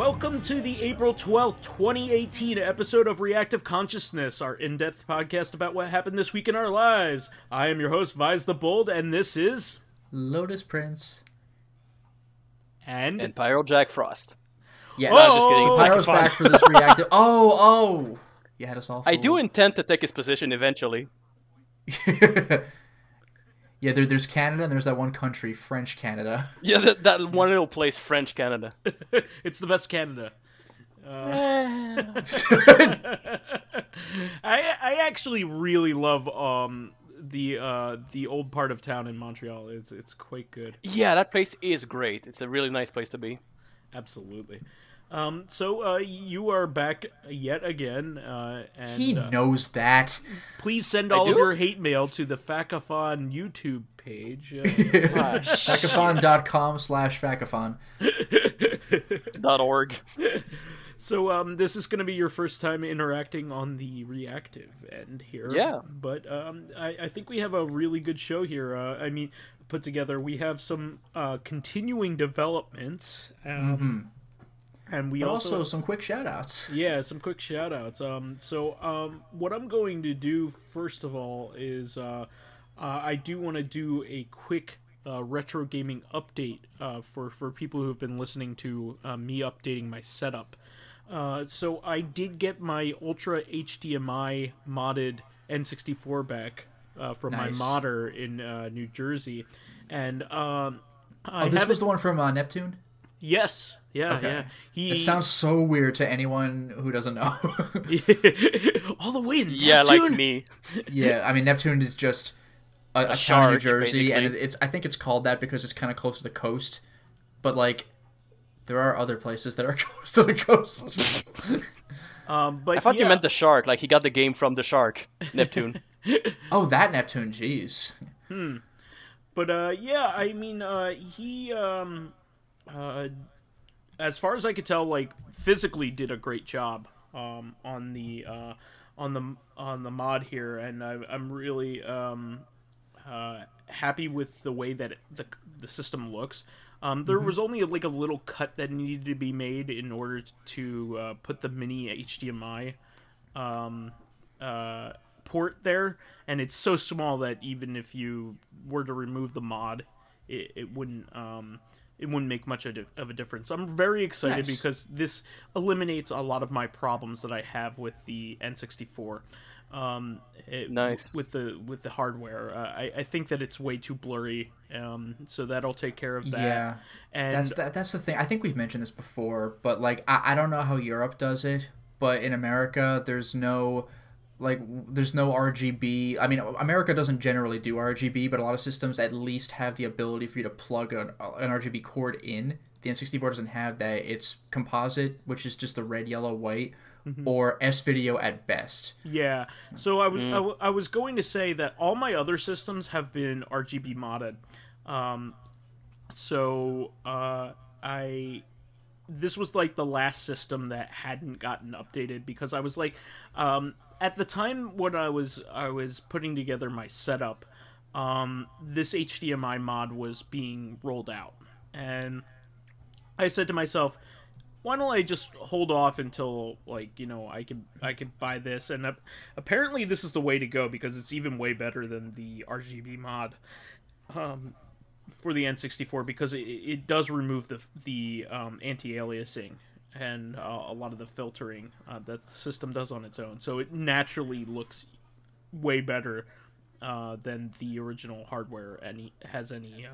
Welcome to the April 12th, 2018 episode of Reactive Consciousness, our in-depth podcast about what happened this week in our lives. I am your host, Vysethebold, and this is... Lotus Prince. And Pyro Jack Frost. Yes. No, just kidding. Pyro's back for this reactive... Oh! You had us all fooled. I do intend to take his position eventually. Yeah, there's Canada and there's that one country, French Canada. Yeah, that one little place, French Canada. it's the best Canada. I actually really love the old part of town in Montreal. It's quite good. Yeah, that place is great. It's a really nice place to be. Absolutely. So you are back yet again, and he knows that. Please send all of your hate mail to the Fakafon YouTube page. Fakafon.com/Fakafon. .org. So this is going to be your first time interacting on the reactive end here. Yeah. But I think we have a really good show here. I mean, put together. We have some continuing developments. And we also some quick shout-outs. Yeah, some quick shout-outs. So what I'm going to do, first of all, is I do want to do a quick retro gaming update for people who have been listening to me updating my setup. So I did get my Ultra HDMI modded N64 back from my modder in New Jersey. And this was the one from Neptune? Yes. Yeah, okay. Yeah. It sounds so weird to anyone who doesn't know. All the way in Neptune? Yeah, like me. Yeah, I mean, Neptune is just a town shark, in New Jersey, basically. and I think it's called that because it's kind of close to the coast. But, like, there are other places that are close to the coast. But I thought you meant the shark, like he got the game from the shark, Neptune. Oh, that Neptune, jeez. But, yeah, I mean, he, as far as I could tell, like, physically did a great job on the mod here, and I'm really happy with the way that the system looks. There was only like a little cut that needed to be made in order to put the mini HDMI port there, and it's so small that even if you were to remove the mod, it wouldn't make much of a difference. I'm very excited because this eliminates a lot of my problems that I have with the N64. Nice. With the hardware. I think that it's way too blurry, so that'll take care of that. Yeah, and that's the thing. I think we've mentioned this before, but like I don't know how Europe does it, but in America there's no RGB. I mean, America doesn't generally do RGB, but a lot of systems at least have the ability for you to plug an RGB cord in. The N64 doesn't have that. It's composite, which is just the red, yellow, white, or S-Video at best. Yeah. So I was going to say that all my other systems have been RGB modded. This was like the last system that hadn't gotten updated because I was like, at the time when I was putting together my setup, this HDMI mod was being rolled out, and I said to myself, why don't I just hold off until, like, you know, I could buy this, and apparently this is the way to go because it's even way better than the RGB mod for the N64 because it does remove the anti-aliasing and a lot of the filtering that the system does on its own. So it naturally looks way better than the original hardware has any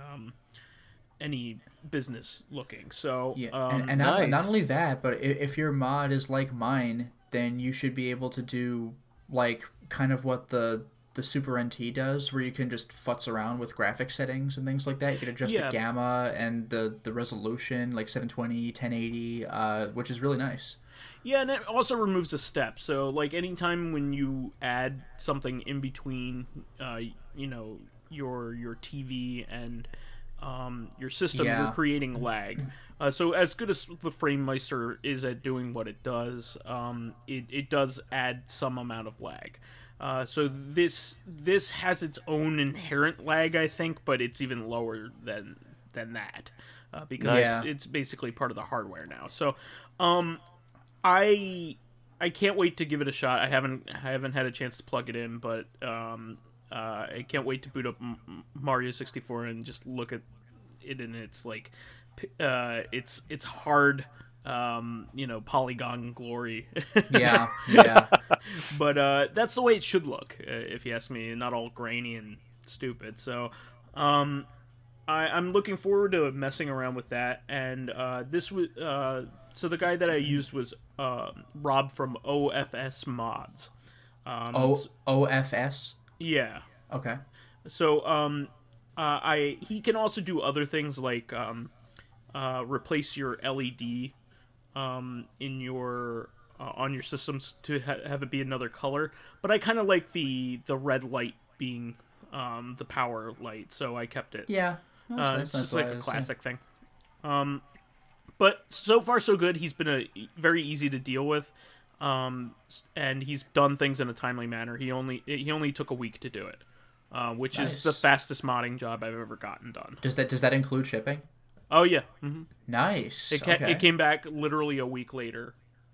business looking. So yeah, and not only that, but if your mod is like mine, then you should be able to do like kind of what the Super NT does, where you can just futz around with graphic settings and things like that. You can adjust the gamma and the resolution, like 720, 1080, which is really nice. Yeah, and it also removes a step. So, like, anytime when you add something in between, you know, your TV and your system, you're creating lag. So as good as the FrameMeister is at doing what it does, it does add some amount of lag. So this has its own inherent lag, I think, but it's even lower than that because it's basically part of the hardware now. So I can't wait to give it a shot. I haven't had a chance to plug it in, but I can't wait to boot up Mario 64 and just look at it in its like it's hard polygon glory. Yeah. But that's the way it should look, if you ask me, not all grainy and stupid. So I'm looking forward to messing around with that. And this was so the guy that I used was Rob from OFS Mods. OFS? Yeah. Okay. So he can also do other things like replace your LED in your on your systems to have it be another color. But I kind of like the red light being the power light, so I kept it. Yeah. It's just like a classic thing. But so far so good. He's been very easy to deal with, and he's done things in a timely manner. He only took a week to do it, which is the fastest modding job I've ever gotten done. Does that include shipping? Oh yeah. Mm-hmm. Nice. It came back literally a week later.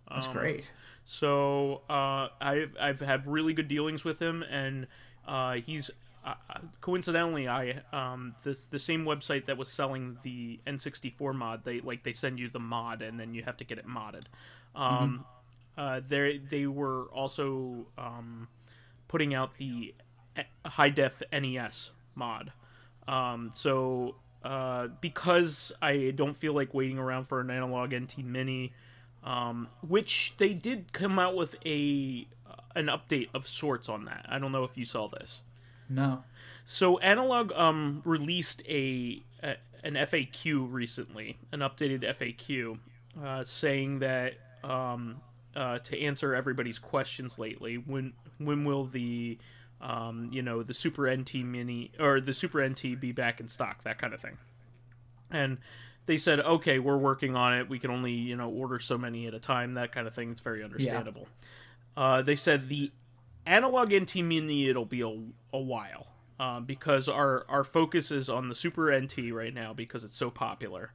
That's great. So I've had really good dealings with him, and he's coincidentally the same website that was selling the N64 mod. They send you the mod and then you have to get it modded. They were also putting out the high def NES mod. So because I don't feel like waiting around for an analog NT Mini, which they did come out with an update of sorts on that. I don't know if you saw this. No. So Analog released an FAQ recently, an updated FAQ, saying that to answer everybody's questions lately, when will the the Super NT Mini or the Super NT be back in stock, that kind of thing. And they said, okay, we're working on it. We can only order so many at a time, that kind of thing. It's very understandable. Yeah. They said the Analog NT Mini, it'll be a while, because our focus is on the Super NT right now because it's so popular,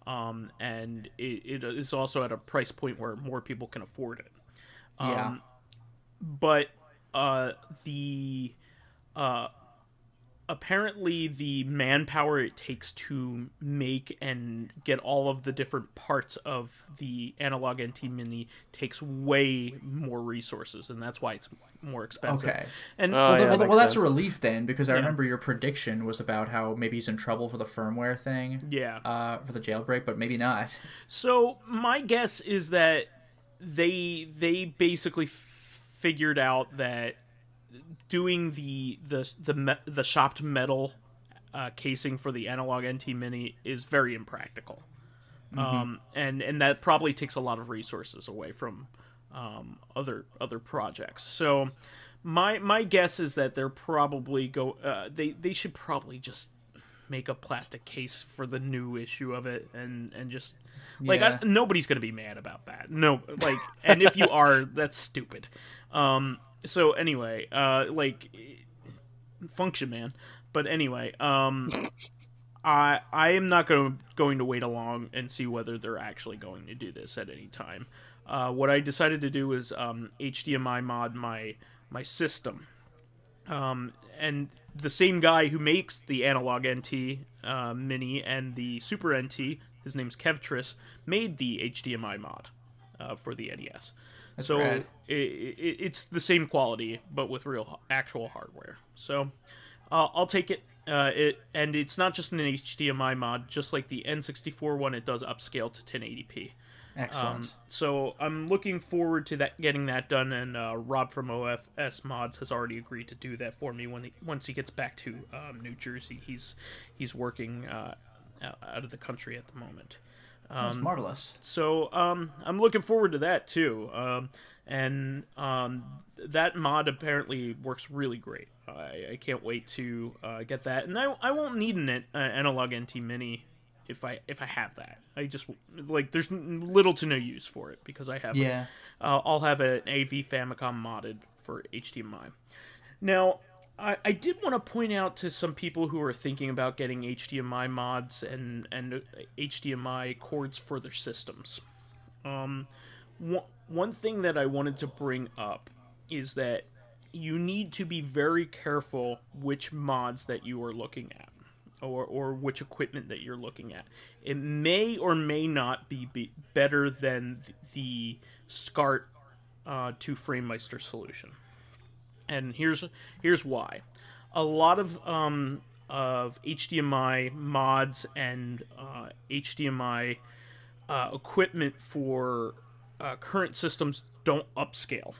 and it is also at a price point where more people can afford it. But apparently the manpower it takes to make and get all of the different parts of the Analog NT Mini takes way more resources, and that's why it's more expensive. Okay. And well, that's a relief then, because I remember your prediction was about how maybe he's in trouble for the firmware thing. Yeah. For the jailbreak, but maybe not. So my guess is that they basically figured out that doing the shopped metal casing for the Analog NT Mini is very impractical, and that probably takes a lot of resources away from other projects. So my guess is that they're probably they should probably just make a plastic case for the new issue of it and just nobody's gonna be mad about that. No, and if you are, that's stupid. So anyway, function, man. But anyway, I am not going to wait along and see whether they're actually going to do this at any time. What I decided to do is HDMI mod my system, and the same guy who makes the Analog NT Mini and the Super NT, his name's Kevtris, made the HDMI mod for the NES. That's so rad. It's the same quality, but with real actual hardware. So I'll take it. And it's not just an HDMI mod, just like the N64 one. It does upscale to 1080p. Excellent. So I'm looking forward to getting that done. And Rob from OFS Mods has already agreed to do that for me once he gets back to New Jersey. He's working out of the country at the moment. That's marvelous. So I'm looking forward to that too, and that mod apparently works really great. I can't wait to get that, and I won't need an Analog NT Mini if I have that. I just there's little to no use for it because I have I'll have an AV Famicom modded for HDMI. Now, I did want to point out to some people who are thinking about getting HDMI mods and HDMI cords for their systems. One thing that I wanted to bring up is that you need to be very careful which mods that you are looking at, or which equipment that you're looking at. It may or may not be better than the SCART to FrameMeister solution. And here's why. A lot of HDMI mods and HDMI equipment for current systems don't upscale.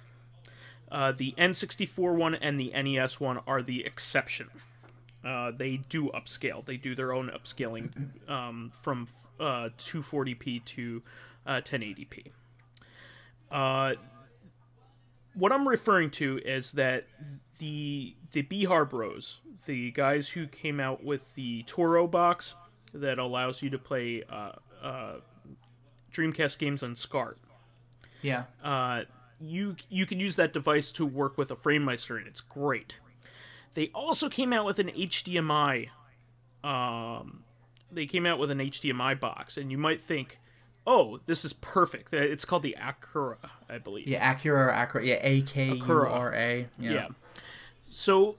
The N64 one and the NES one are the exception. They do upscale. They do their own upscaling from 240p to 1080p. What I'm referring to is that the Bihar Bros, the guys who came out with the Toro box that allows you to play Dreamcast games on SCART. Yeah. You can use that device to work with a FrameMeister, and it's great. They also came out with an HDMI. They came out with an HDMI box, and you might think, "Oh, this is perfect." It's called the Acura, I believe. Yeah, Acura. Yeah, Akura. Yeah. So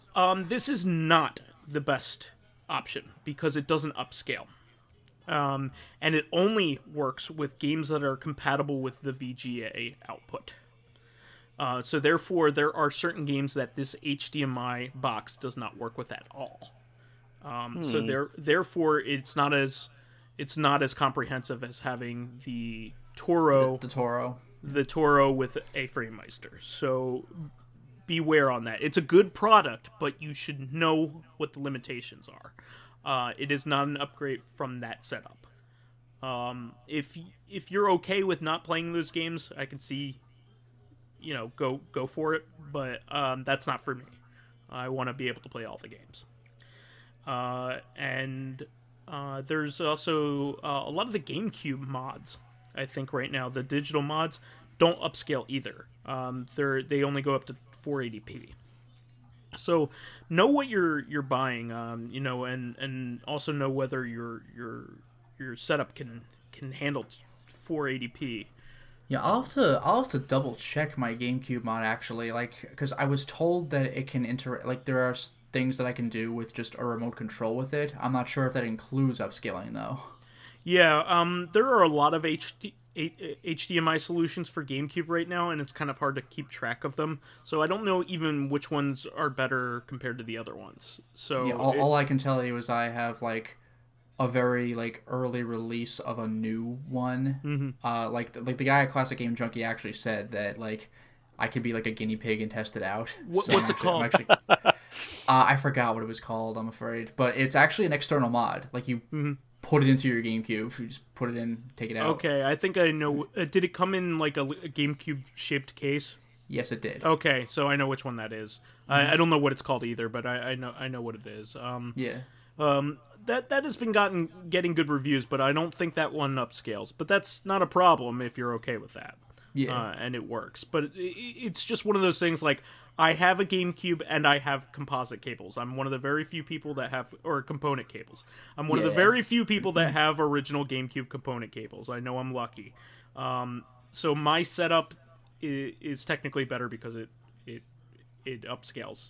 this is not the best option because it doesn't upscale. And it only works with games that are compatible with the VGA output. So therefore, there are certain games that this HDMI box does not work with at all. So therefore, it's not as comprehensive as having the Toro, the Toro with a FrameMeister. So beware on that. It's a good product, but you should know what the limitations are. It is not an upgrade from that setup. If you're okay with not playing those games, I can see, go for it. But that's not for me. I want to be able to play all the games. And there's also a lot of the GameCube mods. I think right now the digital mods don't upscale either. They only go up to 480p. So know what you're buying, and also know whether your setup can handle 480p. Yeah, I'll have to double check my GameCube mod actually, because I was told that it can there are things that I can do with just a remote control with it. I'm not sure if that includes upscaling though. Yeah, there are a lot of HDMI solutions for GameCube right now, and it's kind of hard to keep track of them. So I don't know even which ones are better compared to the other ones. So yeah, all I can tell you is I have a very early release of a new one. Mm-hmm. The guy at Classic Game Junkie actually said that I could be a guinea pig and test it out. What's it called? I forgot what it was called, I'm afraid, but it's actually an external mod. You mm-hmm. put it into your GameCube, you just put it in, take it out. Okay, I think I know. Did it come in a GameCube shaped case? Yes, it did. Okay, so I know which one that is. Mm-hmm. I don't know what it's called either, but I know what it is. Yeah. That has been getting good reviews, but I don't think that one upscales. But that's not a problem if you're okay with that. Yeah. And it works. But it's just one of those things I have a GameCube and I have composite cables. I'm one of the very few people that have, or component cables. I'm one of the very few people that have original GameCube component cables. I know I'm lucky. So my setup is technically better because it upscales.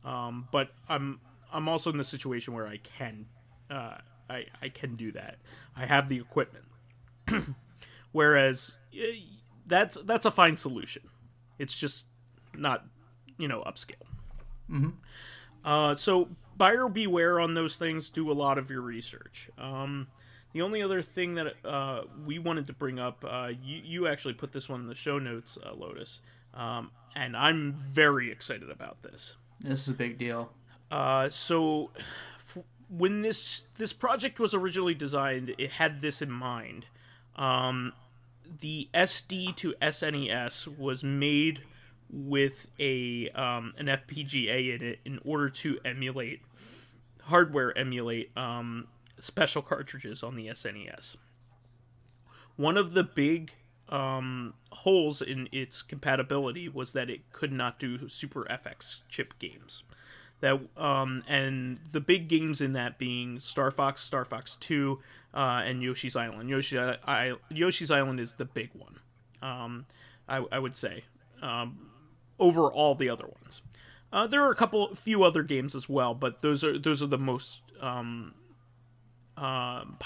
But I'm also in the situation where I can do that. I have the equipment. Whereas that's a fine solution. It's just not upscale. Mm-hmm. So buyer beware on those things. Do a lot of your research. The only other thing that we wanted to bring up, you actually put this one in the show notes, Lotus, and I'm very excited about this. This is a big deal. So when this project was originally designed, it had this in mind. The SD2SNES was made with an FPGA in it in order to hardware emulate special cartridges on the SNES. One of the big holes in its compatibility was that it could not do Super FX chip games. And the big games in that being Star Fox, Star Fox 2, and Yoshi's Island. Yoshi's Island is the big one, I would say, over all the other ones. There are a few other games as well, but those are the most pined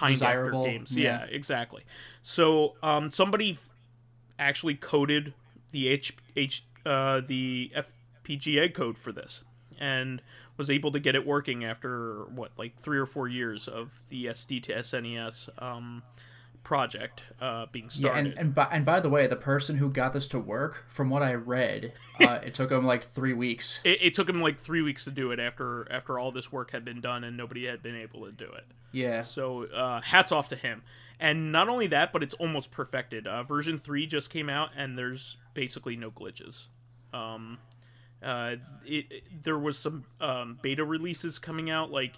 desirable after games. Yeah, exactly. So somebody actually coded the the FPGA code for this, and was able to get it working after like 3 or 4 years of the SD2SNES project being started. Yeah, and by the way, the person who got this to work, from what I read, it took him like 3 weeks. It took him like 3 weeks to do it after all this work had been done and nobody had been able to do it. Yeah. So hats off to him. And not only that, but it's almost perfected. Version 3 just came out, and there's basically no glitches. There was some beta releases coming out, like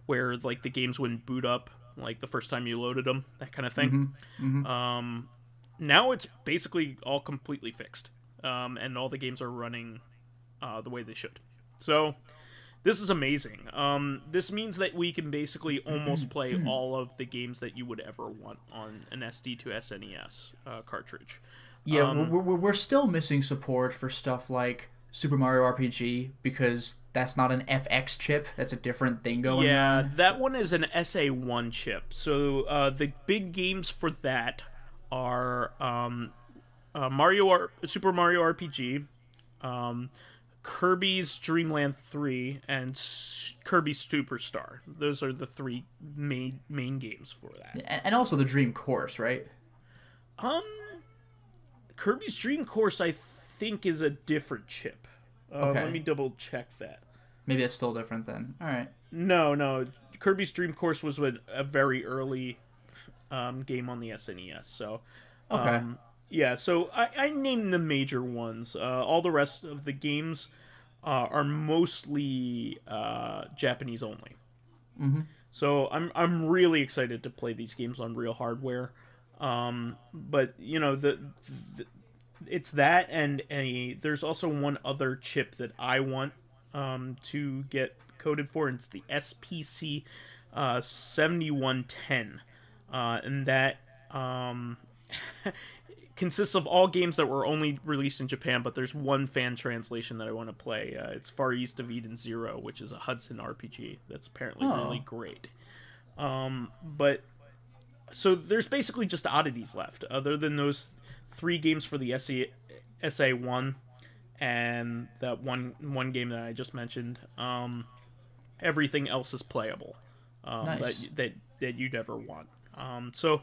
where like the games wouldn't boot up like the first time you loaded them, that kind of thing. Now it's basically all completely fixed, and all the games are running the way they should. So this is amazing. This means that we can basically almost play all of the games that you would ever want on an SD2SNES cartridge. Yeah, we're still missing support for stuff like Super Mario RPG, because that's not an FX chip. That's a different thing going on. Yeah, that one is an SA1 chip. So the big games for that are Super Mario RPG, Kirby's Dream Land 3, and Kirby's Superstar. Those are the 3 main games for that. And also the Dream Course, right? Kirby's Dream Course, I think, is a different chip. Okay. Let me double check that. Maybe it's still different then. All right. No. Kirby's Dream Course was a very early game on the SNES. So, okay. Yeah, so I named the major ones. All the rest of the games are mostly Japanese only. So I'm really excited to play these games on real hardware. But it's that, and there's also one other chip that I want to get coded for, and it's the SPC 7110, and that consists of all games that were only released in Japan, but there's one fan translation that I want to play. It's Far East of Eden Zero, which is a Hudson RPG that's apparently really great. But so there's basically just oddities left, other than those 3 games for the SA1 and that one game that I just mentioned. Everything else is playable. Nice. that you'd ever want. So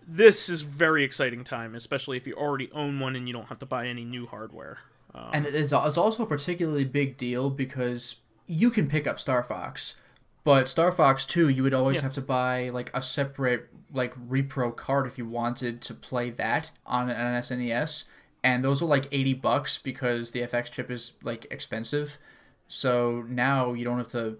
this is very exciting time, especially if you already own one and you don't have to buy any new hardware. And it's also a particularly big deal because you can pick up Star Fox, but Star Fox 2, you would always have to buy like a separate like repro card if you wanted to play that on an SNES, and those are like $80 because the FX chip is like expensive. So now you don't have to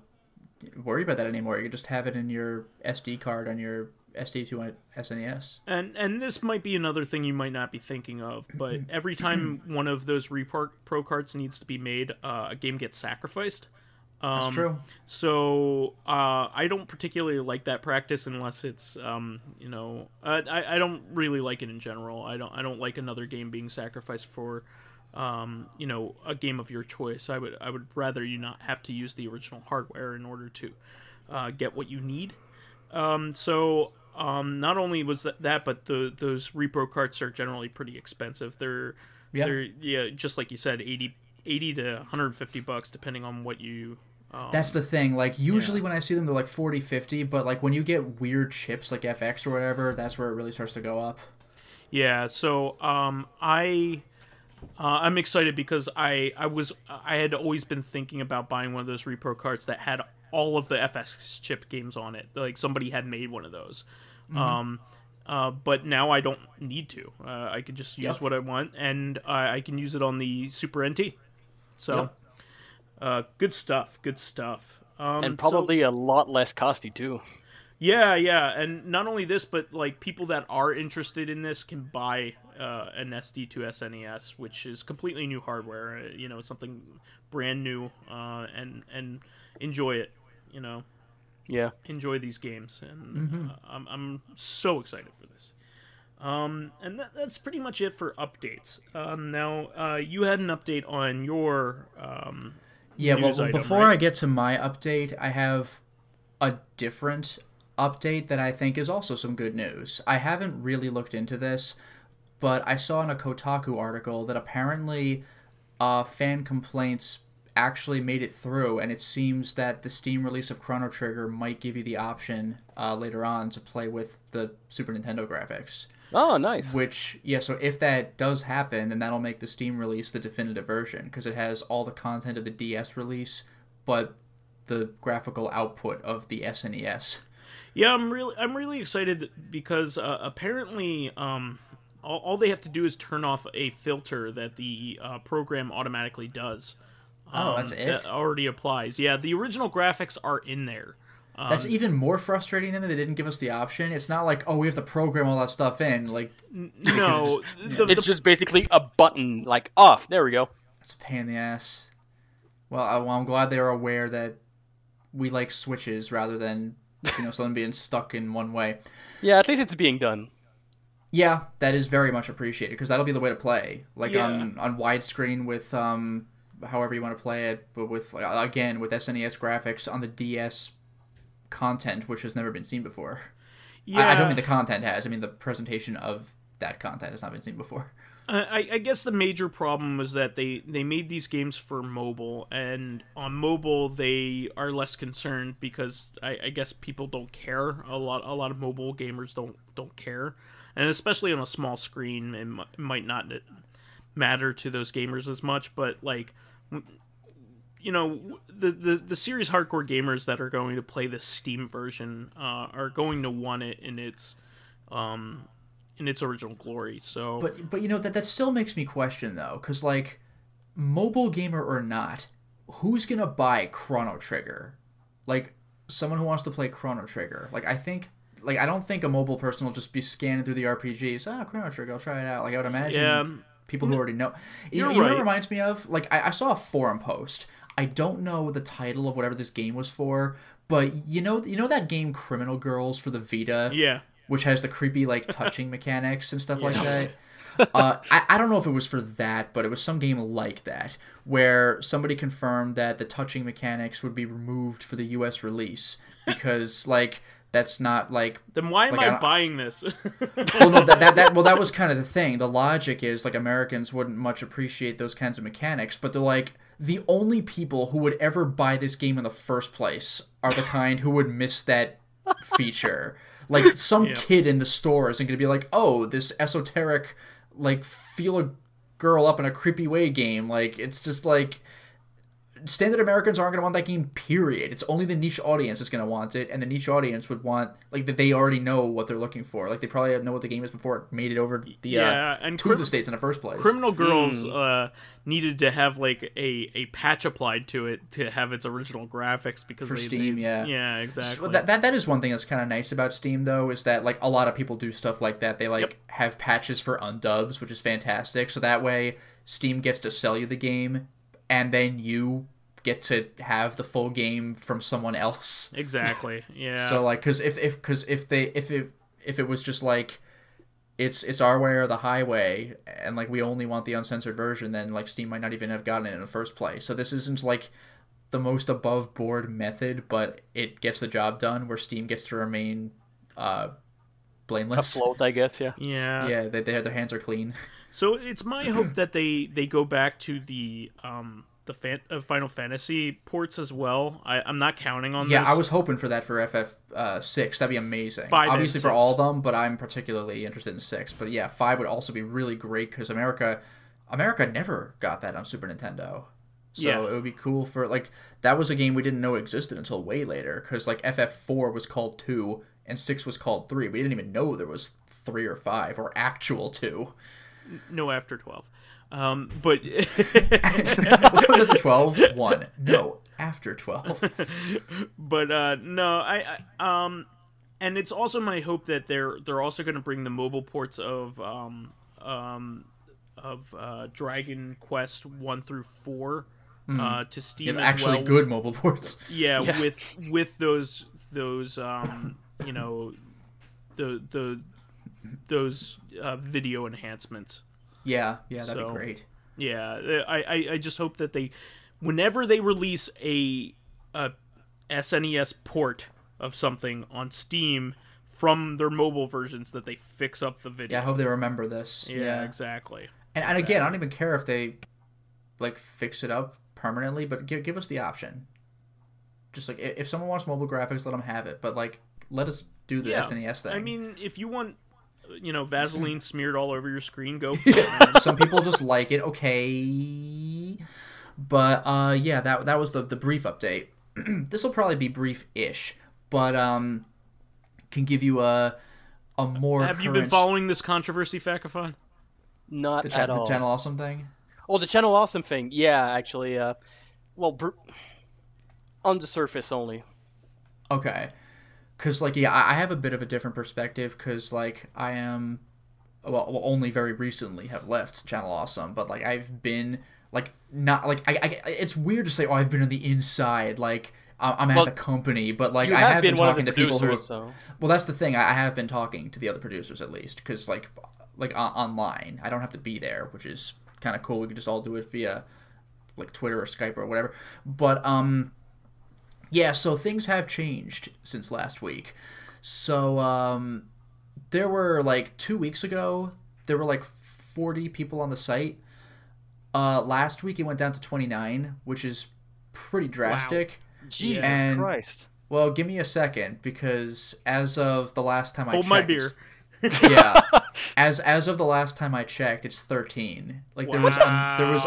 worry about that anymore. You just have it in your SD card on your SD2SNES. And this might be another thing you might not be thinking of, but every time one of those Pro cards needs to be made, a game gets sacrificed. That's true. So I don't particularly like that practice unless it's I don't really like it in general. I don't like another game being sacrificed for a game of your choice. I would rather you not have to use the original hardware in order to get what you need. So not only was that but those repro carts are generally pretty expensive. They're just like you said, 80 to $150 depending on what you. That's the thing. Like usually when I see them, they're like 40, 50, but like when you get weird chips like FX or whatever, that's where it really starts to go up. Yeah. So I'm excited because I had always been thinking about buying one of those repro carts that had all of the FX chip games on it. Like somebody had made one of those. But now I don't need to. I can just use what I want, and I can use it on the Super NT. So, good stuff. Good stuff. And probably a lot less costly too. Yeah, yeah, and not only this, but like people that are interested in this can buy an SD2SNES, which is completely new hardware. You know, something brand new, and enjoy it. You know, Yeah. enjoy these games, and I'm so excited for this. And that's pretty much it for updates. Now, you had an update on your Yeah, news well, item, before right? I get to my update, I have a different update that I think is also some good news. I haven't really looked into this, but I saw in a Kotaku article that apparently fan complaints actually made it through, and it seems that the Steam release of Chrono Trigger might give you the option later on to play with the Super Nintendo graphics. Oh, nice. Which, yeah, so if that does happen, then that'll make the Steam release the definitive version, because it has all the content of the DS release, but the graphical output of the SNES. Yeah, I'm really excited because apparently all they have to do is turn off a filter that the program automatically does. Oh, that's it? That already applies. Yeah, the original graphics are in there. That's even more frustrating than that they didn't give us the option. It's not like, oh, we have to program all that stuff in. Like, No, It's just basically a button, like, off. There we go. that's a pain in the ass. Well, I'm glad they are aware that we like switches rather than, something being stuck in one way. Yeah, at least it's being done. Yeah, that is very much appreciated, because that'll be the way to play. Like, Yeah. on widescreen with, however you want to play it, but with, again, with SNES graphics on the DS content, which has never been seen before. yeah. I don't mean the content has. I mean the presentation of that content has not been seen before. I guess the major problem was that they made these games for mobile, and on mobile they are less concerned because I guess people don't care. A lot of mobile gamers don't care, and especially on a small screen, it might not matter to those gamers as much. But like, the serious hardcore gamers that are going to play the Steam version are going to want it in its original glory. So, But that still makes me question though, because like, mobile gamer or not, who's gonna buy Chrono Trigger? Like, someone who wants to play Chrono Trigger. Like, I don't think a mobile person will just be scanning through the RPGs. Chrono Trigger, I'll try it out. Like, I would imagine. Yeah. People who already know. You're You know what right. it reminds me of? Like, I saw a forum post. I don't know the title of whatever this game was for, but you know that game Criminal Girls for the Vita? yeah. Which has the creepy, like, touching mechanics and stuff like that. I don't know if it was for that, but it was some game like that, where somebody confirmed that the touching mechanics would be removed for the US release, because, like, that's not, like... Then why am like, I buying this? Well, no, that was kind of the thing. The logic is, like, Americans wouldn't much appreciate those kinds of mechanics, but they're like, the only people who would ever buy this game in the first place are the kind who would miss that feature. Like, some kid in the store isn't going to be like, oh, this esoteric, like, feel a girl up in a creepy way game. Like, it's just like... Standard Americans aren't going to want that game, period. It's only the niche audience is going to want it, and the niche audience would want, like, that they already know what they're looking for. Like, they probably know what the game is before it made it over the to the States in the first place. Criminal Girls needed to have, like, a patch applied to it to have its original graphics because For Steam, yeah. Yeah, exactly. So that is one thing that's kind of nice about Steam, though, is that, like, a lot of people do stuff like that. They, like, have patches for undubs, which is fantastic. So that way, Steam gets to sell you the game, and then you get to have the full game from someone else. Exactly. Yeah. So, like, because if it was just like, it's our way or the highway, and, like, we only want the uncensored version, then, like, Steam might not even have gotten it in the first place. So this isn't, like, the most above board method, but it gets the job done, where Steam gets to remain blameless. Afloat, I guess, yeah. Yeah. Yeah, their hands are clean. So it's my hope that they go back to the Final Fantasy ports as well. I'm not counting on this. Yeah, I was hoping for that for FF6. That'd be amazing. 5 and Obviously for 6. all of them, but I'm particularly interested in 6. But yeah, 5 would also be really great, because America never got that on Super Nintendo. So Yeah. it would be cool for, like, that was a game we didn't know existed until way later, because, like, FF4 was called 2 and 6 was called 3. We didn't even know there was 3 or 5 or actual 2. No after 12. But What comes after 12? 1. No, after 12. but no, I and it's also my hope that they're also going to bring the mobile ports of Dragon Quest 1 through 4 to Steam as actually well. good mobile ports. Yeah, with those you know, those video enhancements. Yeah, that'd be great. Yeah, I just hope that whenever they release a SNES port of something on Steam from their mobile versions, that they fix up the video. Yeah, I hope they remember this. Yeah, exactly. And again, I don't even care if they like fix it up permanently, but give us the option. Just like if someone wants mobile graphics, let them have it. But like, let us do the SNES thing. I mean, if you want, Vaseline smeared all over your screen, go for it, man. Some people just like it, okay. But yeah, that was the brief update. This will probably be brief-ish, but can give you a more. Have you been following this controversy, Fakafon? Not at all. The Channel Awesome thing? Oh, the Channel Awesome thing. Yeah, actually. Well, on the surface only. Okay. Because, like, yeah, I have a bit of a different perspective because, like, I am, well, only very recently have left Channel Awesome, but, like, I've been, like, not, like, it's weird to say, oh, I've been on the inside, like, I'm at the company, but, like, I have been talking to people who have, well, that's the thing, I have been talking to the other producers, at least, because, like online, I don't have to be there, which is kind of cool. We can just all do it via, like, Twitter or Skype or whatever, but, yeah, so things have changed since last week. So, there were, like, 2 weeks ago, there were, like, 40 people on the site. Last week it went down to 29, which is pretty drastic. Wow. Jesus Christ. Well, give me a second, because as of the last time I checked... Hold my beer. Yeah. As of the last time I checked, it's 13. Like, there was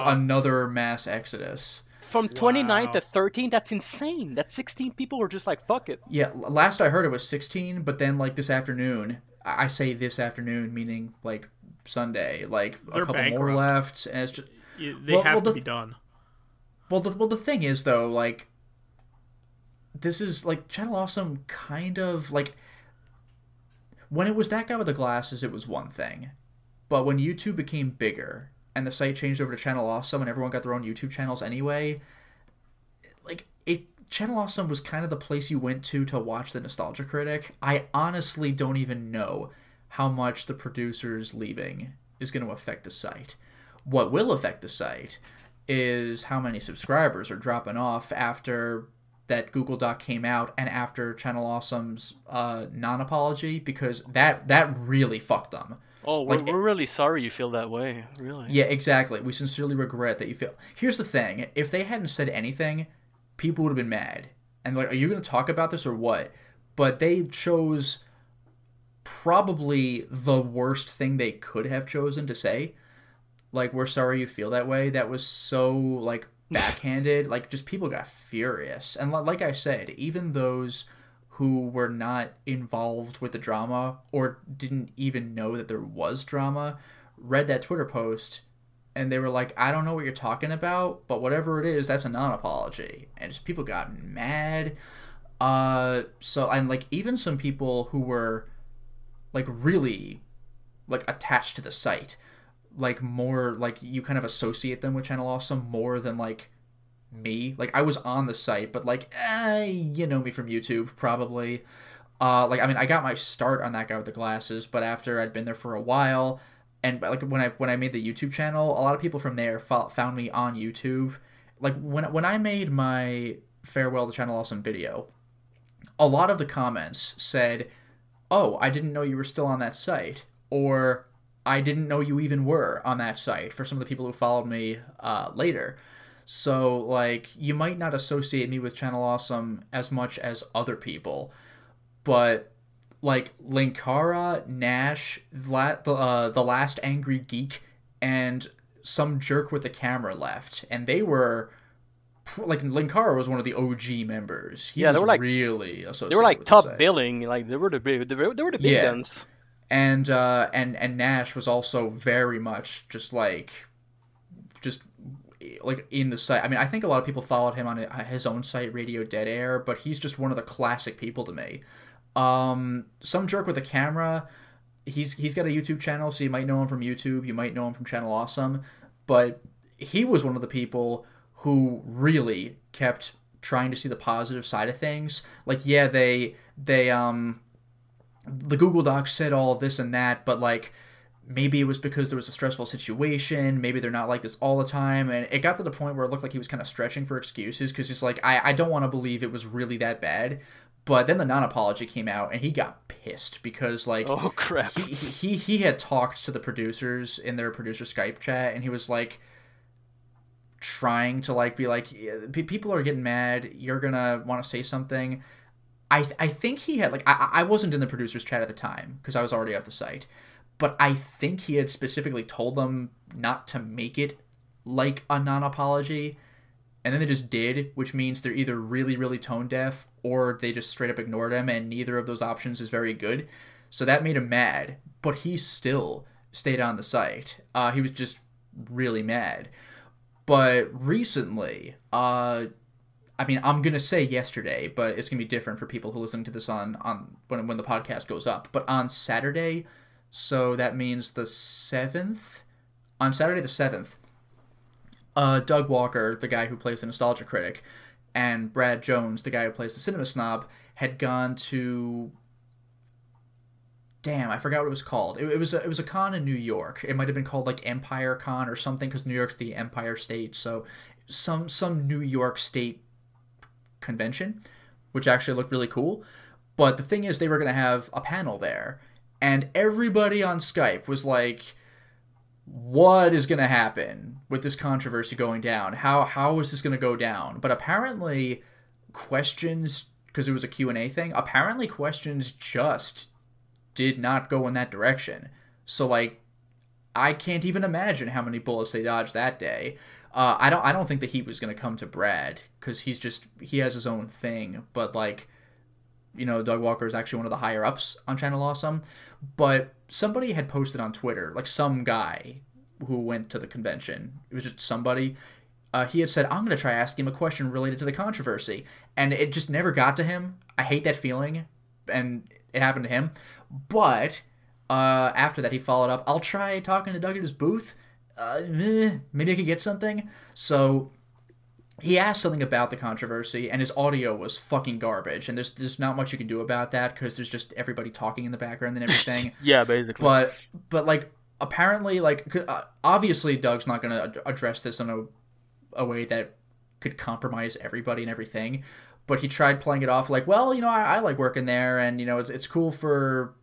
another mass exodus. From 29 to 13, that's insane. That's 16 people were just like, fuck it. Yeah, last I heard it was 16, but then, like, this afternoon, I say this afternoon, meaning, like, Sunday, like, they're a couple bankrupt. more left, and it's just... They have to be done. Well, the thing is, though, like, this is, like, Channel Awesome kind of, like... When it was that guy with the glasses, it was one thing. But when YouTube became bigger... and the site changed over to Channel Awesome, and everyone got their own YouTube channels anyway, like, Channel Awesome was kind of the place you went to watch the Nostalgia Critic. I honestly don't even know how much the producers leaving is going to affect the site. What will affect the site is how many subscribers are dropping off after that Google Doc came out and after Channel Awesome's non-apology, because that really fucked them. Oh, we're really sorry you feel that way, really. Yeah, exactly. We sincerely regret that you feel... Here's the thing. If they hadn't said anything, people would have been mad. And like, are you going to talk about this or what? But they chose probably the worst thing they could have chosen to say. Like, we're sorry you feel that way. That was so, like, backhanded. Like, just people got furious. And like I said, even those who were not involved with the drama or didn't even know that there was drama read that Twitter post and they were like, I don't know what you're talking about, but whatever it is, that's a non-apology. And just people got mad. So, and like, even some people who were like really like attached to the site, like more like you kind of associate them with Channel Awesome more than like me. Like, I was on the site, but like, you know me from YouTube, probably. Like, I mean, I got my start on that guy with the glasses, but after I'd been there for a while, and like when I made the YouTube channel, a lot of people from there found me on YouTube. Like, when I made my farewell to Channel Awesome video, a lot of the comments said, "Oh, I didn't know you were still on that site," or "I didn't know you even were on that site," for some of the people who followed me later. So, like, you might not associate me with Channel Awesome as much as other people, but, like, Linkara, Nash, the Last Angry Geek, and some jerk with the camera left, and they were, like, Linkara was one of the OG members. He was like, really associated. They were like with top billing, like they were the big guns. And Nash was also very much just in the site. I mean, I think a lot of people followed him on his own site, Radio Dead Air, but he's just one of the classic people to me. Some jerk with a camera. He's got a YouTube channel, so you might know him from YouTube. You might know him from Channel Awesome, but he was one of the people who really kept trying to see the positive side of things. Like, yeah, the Google Docs said all of this and that, but like maybe it was because there was a stressful situation. Maybe they're not like this all the time, and it got to the point where it looked like he was kind of stretching for excuses because he's like, I don't want to believe it was really that bad. But then the non-apology came out, and he got pissed because, like, oh crap, he had talked to the producers in their producer Skype chat, and he was like trying to like be like, people are getting mad. You're gonna want to say something. I think he had like I wasn't in the producers chat at the time because I was already off the site, but I think he had specifically told them not to make it like a non-apology. And then they just did, which means they're either really, really tone deaf or they just straight up ignored him, and neither of those options is very good. So that made him mad, but he still stayed on the site. He was just really mad. But recently, I mean, I'm going to say yesterday, but it's going to be different for people who listen to this on when the podcast goes up. But on Saturday, so that means the 7th, on Saturday the 7th, Doug Walker, the guy who plays the Nostalgia Critic, and Brad Jones, the guy who plays the Cinema Snob, had gone to... Damn, I forgot what it was called. It was a con in New York. It might have been called like Empire Con or something, because New York's the Empire State, so some New York State convention, which actually looked really cool. But the thing is, they were going to have a panel there, and everybody on Skype was like, what is going to happen with this controversy going down? How is this going to go down? But apparently questions, because it was a Q&A thing, apparently questions just did not go in that direction. So like, I can't even imagine how many bullets they dodged that day. I don't think the heat was going to come to Brad, because he has his own thing. But like, you know, Doug Walker is actually one of the higher ups on Channel Awesome. But somebody had posted on Twitter, like some guy who went to the convention. It was just somebody. He had said, I'm going to try asking him a question related to the controversy. And it just never got to him. I hate that feeling. And it happened to him. But after that, he followed up, I'll try talking to Doug at his booth. Maybe I could get something. So he asked something about the controversy, and his audio was fucking garbage. And there's not much you can do about that, because there's just everybody talking in the background and everything. Yeah, basically. But like, apparently, like, obviously Doug's not going to address this in a way that could compromise everybody and everything. But he tried playing it off like, well, you know, I like working there, and, you know, it's cool for,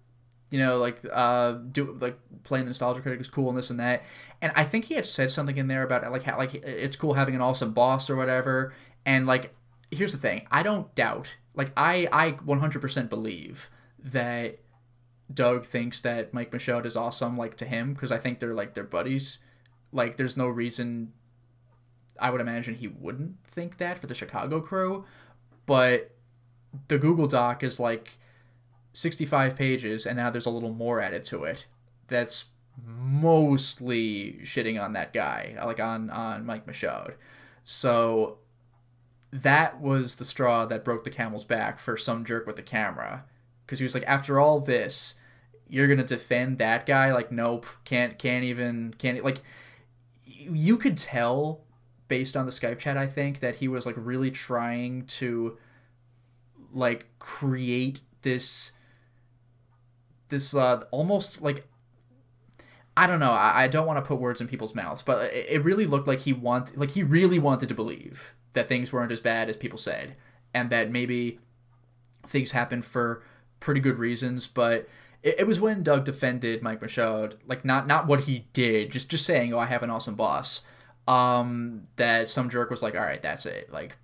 you know, like, playing the Nostalgia Critic is cool and this and that. And I think he had said something in there about, like, how, like, it's cool having an awesome boss or whatever. And, like, here's the thing. I don't doubt, like, I 100% believe that Doug thinks that Mike Michaud is awesome, like, to him, because I think they're buddies. Like, there's no reason I would imagine he wouldn't think that for the Chicago crew. But the Google Doc is, like, 65 pages, and now there's a little more added to it that's mostly shitting on that guy, like on Mike Michaud. So that was the straw that broke the camel's back for some jerk with the camera, because he was like, after all this, you're gonna defend that guy? Like, nope, can't like, you could tell based on the Skype chat, I think, that he was like really trying to like create this almost like, I don't know, I don't want to put words in people's mouths, but it really looked like he really wanted to believe that things weren't as bad as people said, and that maybe things happened for pretty good reasons. But it was when Doug defended Mike Michaud, like not what he did, just saying, oh, I have an awesome boss, that some jerk was like, all right, that's it, like,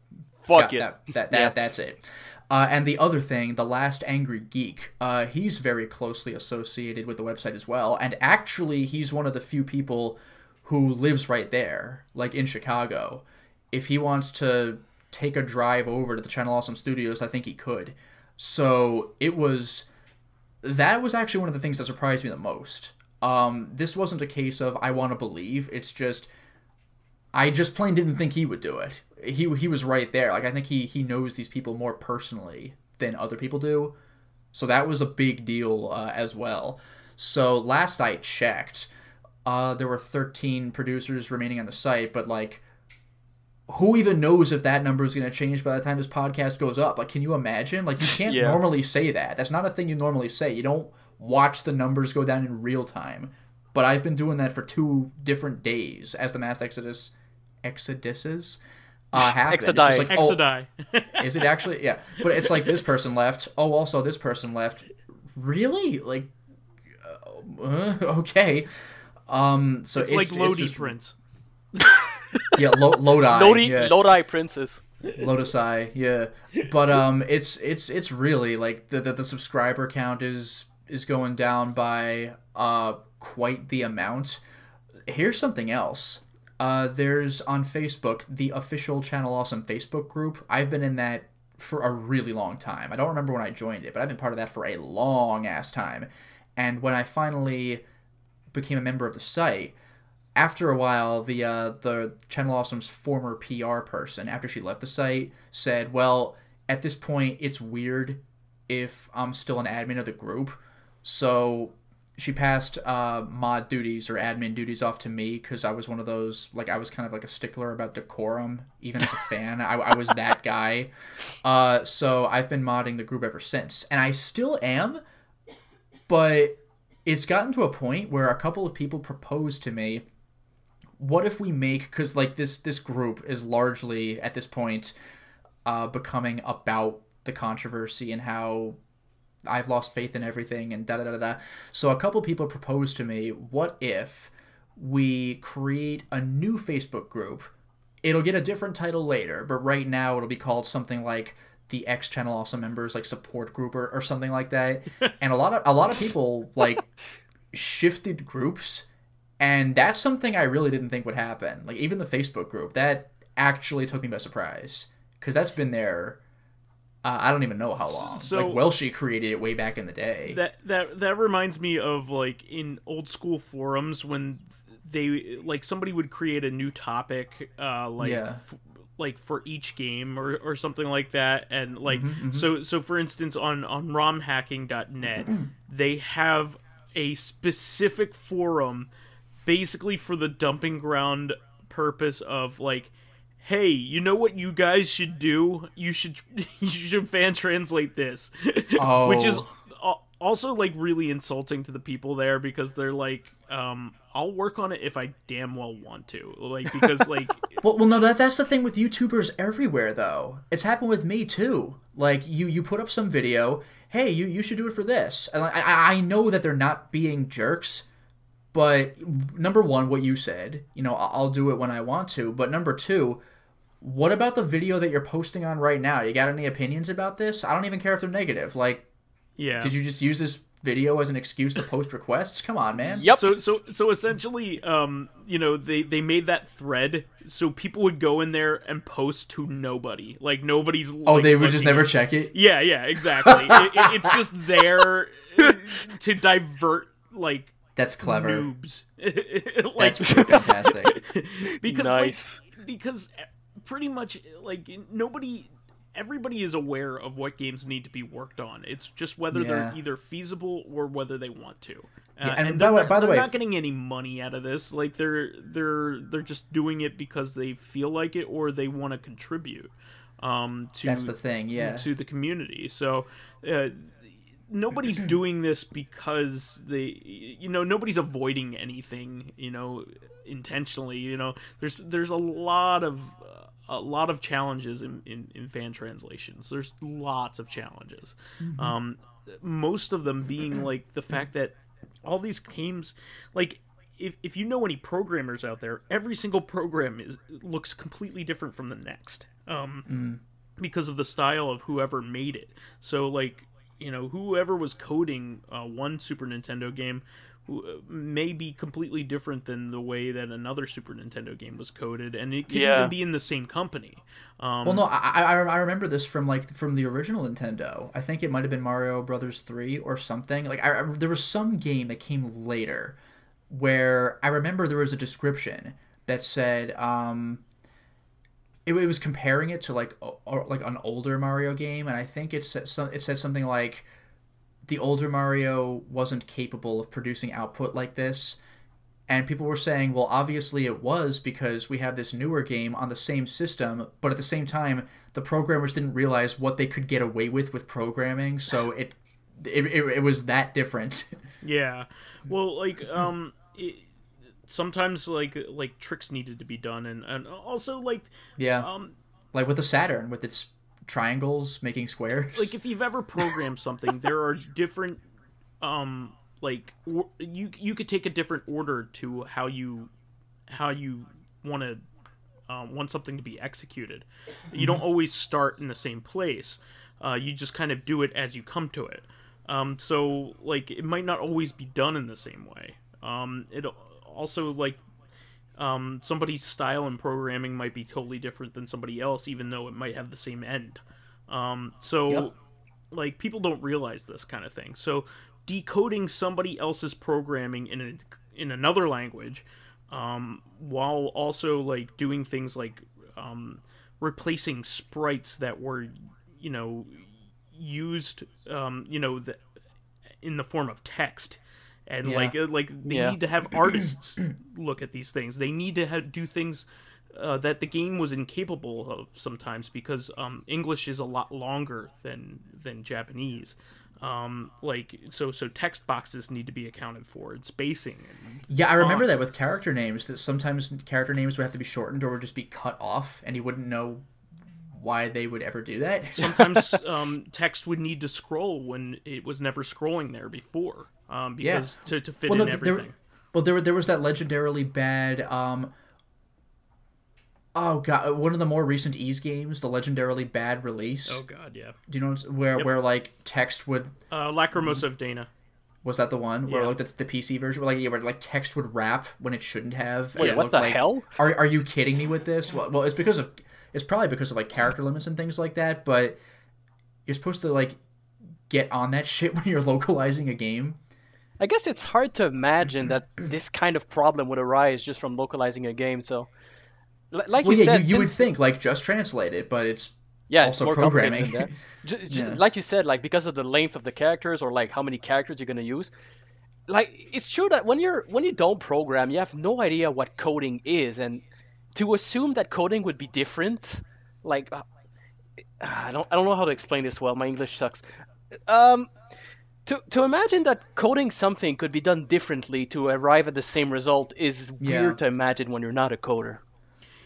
fuck it, that's it. And the other thing, The Last Angry Geek, he's very closely associated with the website as well. And actually, he's one of the few people who lives right there, like in Chicago. If he wants to take a drive over to the Channel Awesome Studios, I think he could. So that was actually one of the things that surprised me the most. This wasn't a case of, I want to believe. It's just, I just plain didn't think he would do it. He was right there. Like, I think he knows these people more personally than other people do. So that was a big deal as well. So last I checked, there were 13 producers remaining on the site, but like, who even knows if that number is going to change by the time this podcast goes up? Like, can you imagine? Like, you can't normally say that. That's not a thing you normally say. You don't watch the numbers go down in real time. But I've been doing that for 2 different days as the mass exoduses happen. It's just like, Exodai. Is it actually? Yeah. But it's like, this person left. Oh, also this person left. Really? Like, okay. So it's like Lotus Prince. Yeah, Lodi Princess. Lotus Eye, yeah. But it's really like the subscriber count is going down by quite the amount. Here's something else. There's on Facebook the official Channel Awesome Facebook group. I've been in that for a really long time. I don't remember when I joined it, but I've been part of that for a long ass time. And when I finally became a member of the site, after a while, the Channel Awesome's former PR person, after she left the site, said, well, at this point, it's weird if I'm still an admin of the group. So she passed mod duties or admin duties off to me because I was one of those, like, I was kind of like a stickler about decorum, even as a fan. I was that guy. So I've been modding the group ever since. And I still am, but it's gotten to a point where a couple of people proposed to me, what if we make, because like this group is largely at this point becoming about the controversy and how I've lost faith in everything and da-da-da-da. So a couple people proposed to me, what if we create a new Facebook group? It'll get a different title later, but right now it'll be called something like the X Channel Awesome Members like support group or something like that. And a lot of people like shifted groups. And that's something I really didn't think would happen. Like, even the Facebook group, that actually took me by surprise. Because that's been there, I don't even know how long. So, like, Welshie created it way back in the day. That reminds me of, like, in old school forums when they, like, somebody would create a new topic, like, for each game or something like that. And, like, so for instance, on romhacking.net, they have a specific forum basically for the dumping ground purpose of like, hey, you know what you guys should do? You should fan translate this. Which is also like really insulting to the people there because they're like, I'll work on it if I damn well want to. Like, because like well no, that's the thing with YouTubers everywhere though. It's happened with me too. Like you put up some video, hey, you should do it for this. And I know that they're not being jerks. But number one, what you said, you know, I'll do it when I want to. But number two, what about the video that you're posting on right now? You got any opinions about this? I don't even care if they're negative. Like, yeah, did you just use this video as an excuse to post requests? Come on, man. Yep. So essentially, you know, they made that thread so people would go in there and post to nobody. Like nobody's. Oh, they would just never check it. Yeah, exactly. It's just there to divert like. That's clever. Noobs. Like, that's pretty fantastic. Because nice. because pretty much like everybody is aware of what games need to be worked on. It's just whether they're either feasible or whether they want to. And they're by the way, not getting any money out of this. Like they're just doing it because they feel like it or they want to contribute. That's the thing. Yeah. To the community. So. Nobody's doing this because nobody's avoiding anything, intentionally. There's a lot of challenges in fan translations. There's lots of challenges. Most of them being like the fact that all these games, like if you know any programmers out there, every single program looks completely different from the next, because of the style of whoever made it. So like. Whoever was coding one Super Nintendo game may be completely different than the way that another Super Nintendo game was coded, and it could even be in the same company. Well, no, I remember this from the original Nintendo. I think it might have been Mario Brothers 3 or something. Like there was some game that came later where I remember there was a description that said. It was comparing it to like an older Mario game, and I think it said something like the older Mario wasn't capable of producing output like this. And people were saying, well, obviously it was because we have this newer game on the same system, but at the same time, the programmers didn't realize what they could get away with programming, so it was that different. Yeah. Well, like, sometimes, like tricks needed to be done, and also, like... Yeah. Like with the Saturn, with its triangles making squares. Like, if you've ever programmed something, there are different... like you could take a different order to how you want something to be executed. You don't always start in the same place. You just kind of do it as you come to it. So like it might not always be done in the same way. It also like somebody's style in programming might be totally different than somebody else, even though it might have the same end. So like people don't realize this kind of thing. So decoding somebody else's programming in another language, while also like doing things like replacing sprites that were, you know, used, you know, in the form of text, and like they need to have artists look at these things. They need to do things that the game was incapable of sometimes, because English is a lot longer than Japanese. Like so text boxes need to be accounted for, and spacing and I remember that with character names, that sometimes character names would have to be shortened or would just be cut off, and you wouldn't know why they would ever do that. Sometimes text would need to scroll when it was never scrolling there before, because to fit in everything. There was that legendarily bad oh god, one of the more recent Ys games, the legendarily bad release. Oh god, yeah. Do you know where like text would Lacrimosa of Dana. Was that the one where like that's the PC version where like text would wrap when it shouldn't have? Wait, what the hell? Are you kidding me with this? Well, it's probably because of like character limits and things like that, but you're supposed to like get on that shit when you're localizing a game. I guess it's hard to imagine that this kind of problem would arise just from localizing a game. So, like you said, you would think like just translate it, but it's also more programming. Than that. Like you said, like because of the length of the characters or like how many characters you're gonna use. Like it's true that when you don't program, you have no idea what coding is, and to assume that coding would be different, like I don't know how to explain this well. My English sucks. To imagine that coding something could be done differently to arrive at the same result is weird to imagine when you're not a coder.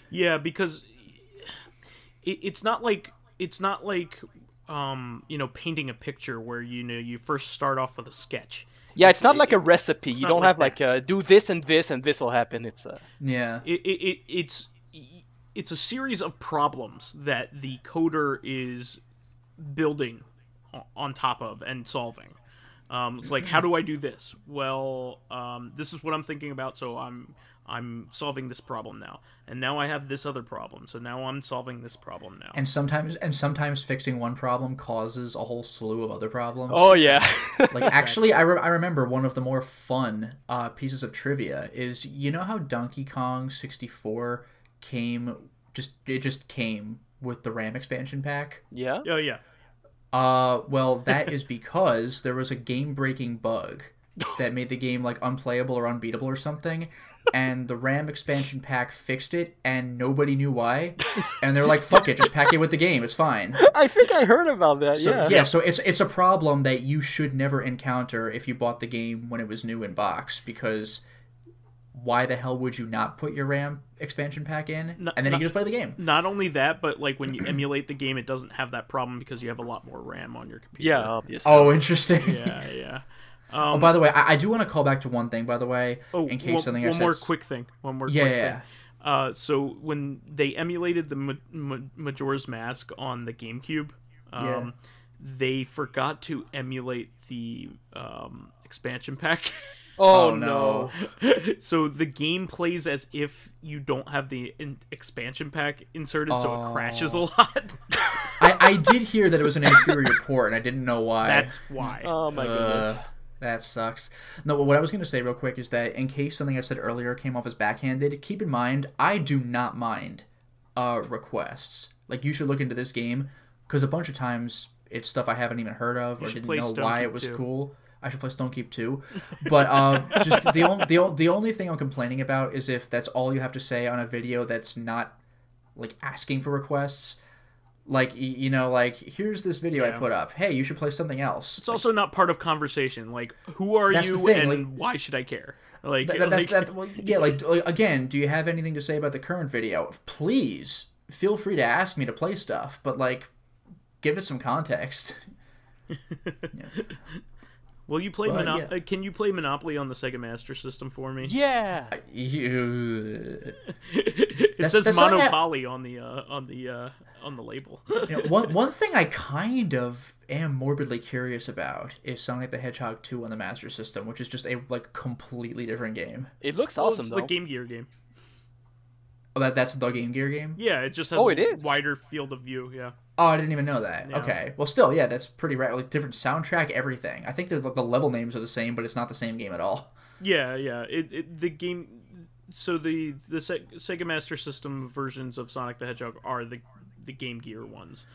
Yeah, because it's not like you know, painting a picture where you first start off with a sketch. Yeah, it's not like a recipe. You don't have like do this and this will happen. It's it's a series of problems that the coder is building on top of and solving. It's like, how do I do this? Well, this is what I'm thinking about, so I'm solving this problem now, and now I have this other problem, so now I'm solving this problem now. And sometimes fixing one problem causes a whole slew of other problems. Oh yeah. Like actually, I remember one of the more fun pieces of trivia is, you know how Donkey Kong 64 came with the RAM expansion pack? Yeah. Oh yeah. Well, that is because there was a game-breaking bug that made the game like unplayable or unbeatable or something, and the RAM expansion pack fixed it, and nobody knew why. And they're like, "Fuck it, just pack it with the game. It's fine." I think I heard about that. So it's a problem that you should never encounter if you bought the game when it was new in box, because why the hell would you not put your RAM expansion pack in, and then you can just play the game? Not only that, but like when you emulate the game, it doesn't have that problem because you have a lot more RAM on your computer. Yeah, obviously. Oh, interesting. Yeah. Oh, by the way, I do want to call back to one thing, by the way, in case something I said... One more quick thing. So when they emulated the Majora's Mask on the GameCube, they forgot to emulate the expansion pack. Oh no. So the game plays as if you don't have the expansion pack inserted, so it crashes a lot. I did hear that it was an inferior port, and I didn't know why. That's why. Oh my goodness. That sucks. No, what I was going to say real quick is that in case something I said earlier came off as backhanded, keep in mind, I do not mind requests. Like, you should look into this game, because a bunch of times it's stuff I haven't even heard of or didn't know Stone why Keep it was 2. cool. I should play Stone Keep 2. But just the only thing I'm complaining about is if that's all you have to say on a video that's not like asking for requests. Like, you know, like, here's this video I put up. Hey, you should play something else. It's also not part of conversation. Like, who are That's you the thing, and like, why should I care? Like, well, yeah, like, again, do you have anything to say about the current video? Please, feel free to ask me to play stuff, but, like, give it some context. Yeah. Will you play Can you play Monopoly on the Sega Master System for me? Yeah. It says Monopoly on the label. You know, one thing I kind of am morbidly curious about is Sonic the Hedgehog 2 on the Master System, which is just a like completely different game. It looks awesome, it's though. the Game Gear game. Oh, that's the Game Gear game? Yeah, it just has a wider field of view, yeah. Oh, I didn't even know that. Yeah. Okay. Well, still, yeah, that's pretty rad. Like, different soundtrack, everything. I think the level names are the same, but it's not the same game at all. Yeah. The game... So the Sega Master System versions of Sonic the Hedgehog are the Game Gear ones.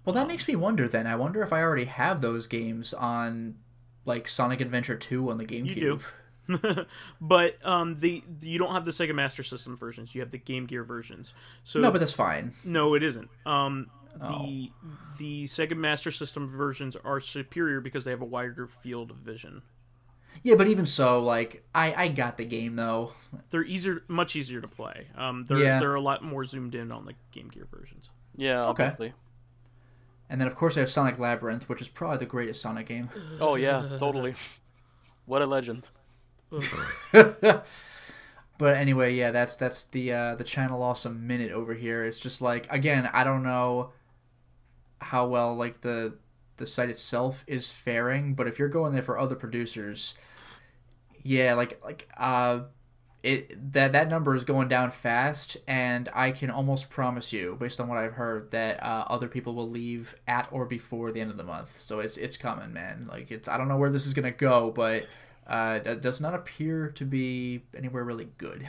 Well, that makes me wonder, then. I wonder if I already have those games on, like, Sonic Adventure 2 on the GameCube. You do. But you don't have the Sega Master System versions. You have the Game Gear versions. So no, but that's fine. No, it isn't. The Sega Master System versions are superior because they have a wider field of vision. Yeah, but even so, like, I got the game, though. They're much easier to play. They're a lot more zoomed in on the Game Gear versions. Yeah, okay. And then, of course, I have Sonic Labyrinth, which is probably the greatest Sonic game. Oh, yeah, totally. What a legend. But anyway, yeah, that's the Channel Awesome Minute over here. It's just like, again, I don't know how well like the site itself is faring, but if you're going there for other producers, yeah, that number is going down fast, and I can almost promise you, based on what I've heard, that other people will leave at or before the end of the month. So it's coming, man. Like, I don't know where this is gonna go, but it does not appear to be anywhere really good.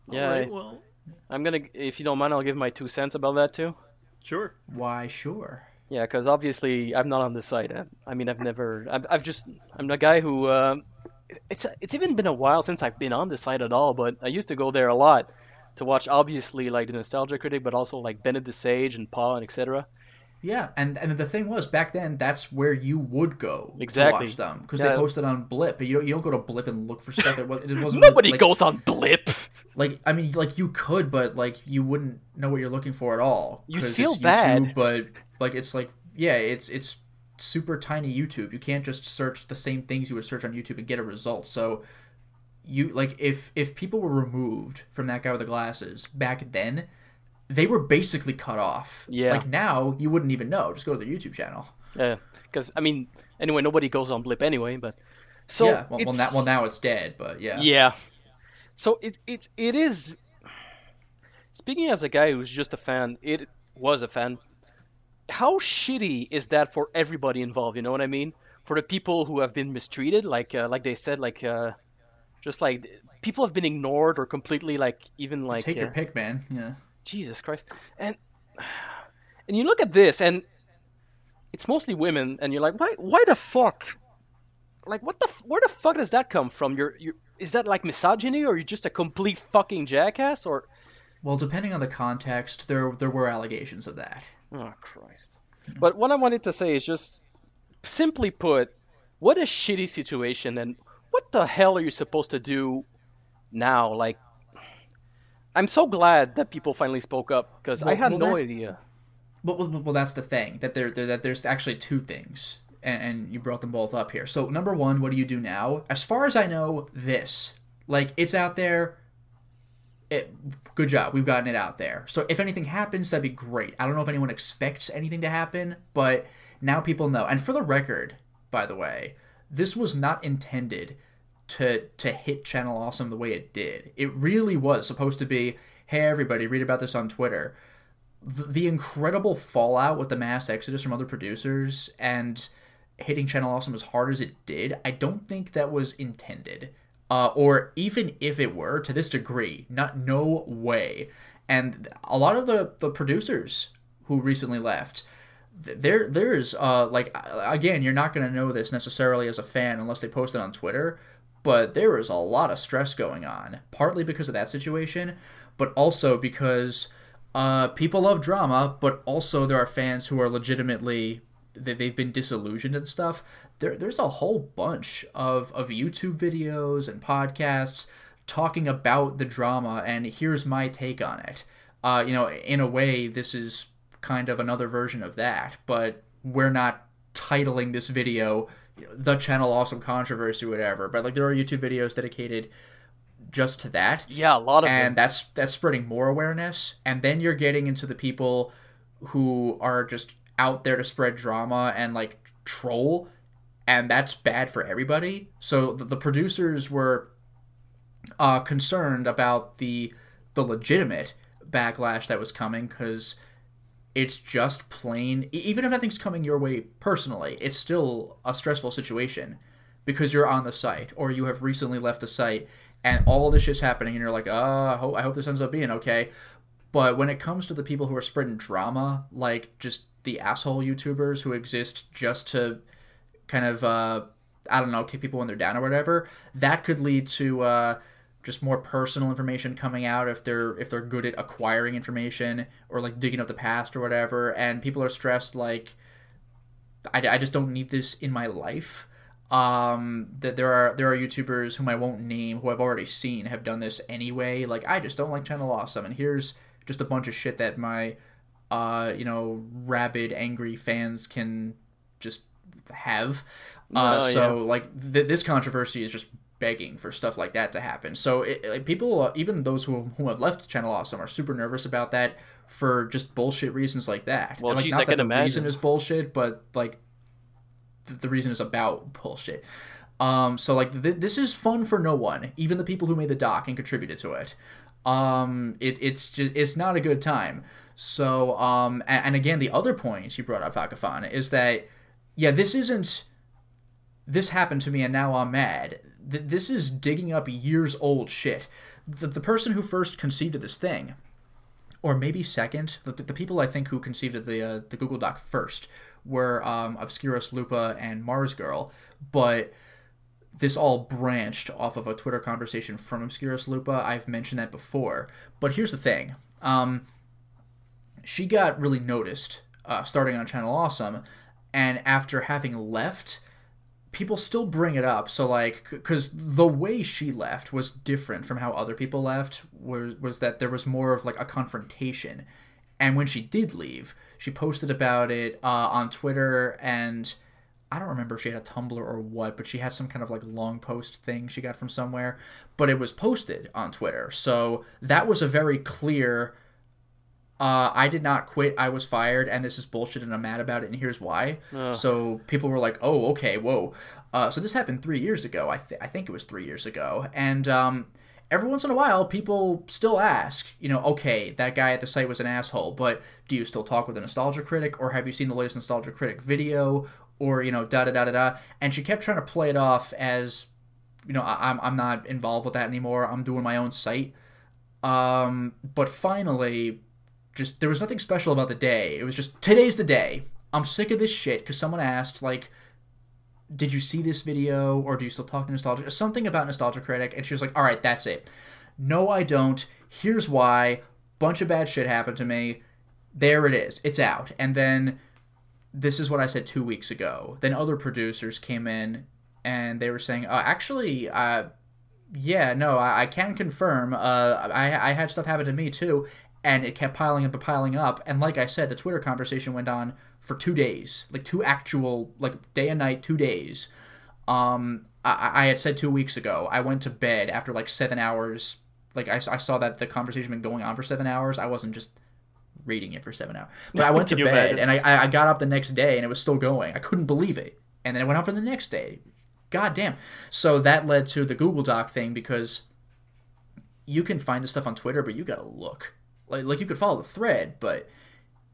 Yeah, right, well, I'm gonna, if you don't mind, I'll give my 2 cents about that too. Sure. Why, sure. Yeah, because obviously I'm not on the site. I'm the guy who. It's even been a while since I've been on the site at all, but I used to go there a lot to watch, obviously, like the Nostalgia Critic, but also like Bennett the Sage and Paw and etc. Yeah, and the thing was, back then, that's where you would go to watch them, because they posted on Blip. You don't go to Blip and look for stuff. It wasn't Nobody goes on Blip. Like, I mean, like, you could, but like you wouldn't know what you're looking for at all. You'd feel it's bad. YouTube, but like it's like, yeah, it's super tiny YouTube. You can't just search the same things you would search on YouTube and get a result. So you like if people were removed from that guy with the glasses back then, they were basically cut off. Yeah. Like, now you wouldn't even know. Just go to their YouTube channel. Yeah, because I mean, anyway, nobody goes on Blip anyway. But so yeah, well now it's dead. But yeah. Yeah. So it is. Speaking as a guy who's just a fan, it was a fan. How shitty is that for everybody involved? You know what I mean? For the people who have been mistreated, like they said, just like people have been ignored or completely even take your pick, man. Yeah. Jesus Christ. And you look at this, and it's mostly women, and you're like, why the fuck? Like, where the fuck does that come from? Is that like misogyny, or are you just a complete fucking jackass, or? Well, depending on the context, there were allegations of that. Oh, Christ. But what I wanted to say is just, simply put, what a shitty situation, and what the hell are you supposed to do now? Like, I'm so glad that people finally spoke up, because I had no idea. Well, that's the thing, that there's actually two things, and you brought them both up here. So, number one, what do you do now? As far as I know, it's out there. Good job, we've gotten it out there. So if anything happens, that'd be great. I don't know if anyone expects anything to happen, but now people know. And for the record, by the way, this was not intended to hit Channel Awesome the way it did. It really was supposed to be, hey everybody, read about this on Twitter. The incredible fallout with the mass exodus from other producers and hitting Channel Awesome as hard as it did, I don't think that was intended. Or even if it were, to this degree, no way. And a lot of the producers who recently left, there's like, again, you're not going to know this necessarily as a fan unless they post it on Twitter, but there is a lot of stress going on, partly because of that situation, but also because people love drama, but also there are fans who are legitimately, they've been disillusioned and stuff. There's a whole bunch of YouTube videos and podcasts talking about the drama, and here's my take on it. In a way, this is kind of another version of that, but we're not titling this video the channel awesome controversy or whatever, but like there are YouTube videos dedicated just to that. Yeah, a lot of and them. that's spreading more awareness, and then you're getting into the people who are just out there to spread drama and like troll, and that's bad for everybody. So the producers were concerned about the legitimate backlash that was coming, because it's just plain, even if nothing's coming your way personally, it's still a stressful situation because you're on the site or you have recently left the site and all this shit's happening and you're like, I hope this ends up being okay. But when it comes to the people who are spreading drama, like just the asshole YouTubers who exist just to kind of, I don't know, kick people when they're down or whatever, that could lead to just more personal information coming out if they're good at acquiring information or like digging up the past or whatever, and people are stressed like, I just don't need this in my life. That there are YouTubers whom I won't name who I've already seen have done this anyway. Like, I just don't like Channel Awesome, and here's just a bunch of shit that my rabid angry fans can just have. Like this controversy is just begging for stuff like that to happen. So like people, even those who have left Channel Awesome, are super nervous about that for just bullshit reasons like that. Well, and, like, geez, not I that can the imagine. reason is bullshit, but like the reason is about bullshit. So like this is fun for no one, even the people who made the doc and contributed to it. It's not a good time. So and again, the other point you brought up, Fakafon, is that this happened to me and now I'm mad. This is digging up years old shit. The person who first conceived of this thing, or maybe second, the people I think who conceived of the Google Doc first were Obscurus Lupa and Mars Girl, but this all branched off of a Twitter conversation from Obscurus Lupa. I've mentioned that before, but here's the thing. She got really noticed starting on Channel Awesome, and after having left, people still bring it up. So like, because the way she left was different from how other people left, was that there was more of like a confrontation. And when she did leave, she posted about it on Twitter, and I don't remember if she had a Tumblr or what, but she had some kind of like long post thing she got from somewhere, but it was posted on Twitter. So that was a very clear, I did not quit, I was fired, and this is bullshit, and I'm mad about it, and here's why. So people were like, oh, okay, whoa. So this happened 3 years ago. I think it was 3 years ago. And every once in a while, people still ask, okay, that guy at the site was an asshole, but do you still talk with a Nostalgia Critic, or have you seen the latest Nostalgia Critic video, or, da-da-da-da-da? And she kept trying to play it off as, I'm not involved with that anymore, I'm doing my own site. But finally, just there was nothing special about the day. It was just, today's the day. I'm sick of this shit because someone asked, like, did you see this video, or do you still talk to Nostalgia? Something about Nostalgia Critic, and she was like, all right, that's it. No, I don't. Here's why. Bunch of bad shit happened to me. There it is. It's out. And then this is what I said 2 weeks ago. Then other producers came in, and they were saying, actually, yeah, no, I can confirm. I had stuff happen to me too. And it kept piling up and piling up. And like I said, the Twitter conversation went on for 2 days. Like 2 actual, like day and night, 2 days. I had said 2 weeks ago, I went to bed after like 7 hours. Like I saw that the conversation had been going on for 7 hours. I wasn't just reading it for 7 hours. But I went to bed and I got up the next day and it was still going. I couldn't believe it. And then it went on for the next day. God damn. So that led to the Google Doc thing, because you can find this stuff on Twitter, but you gotta look. Like you could follow the thread, but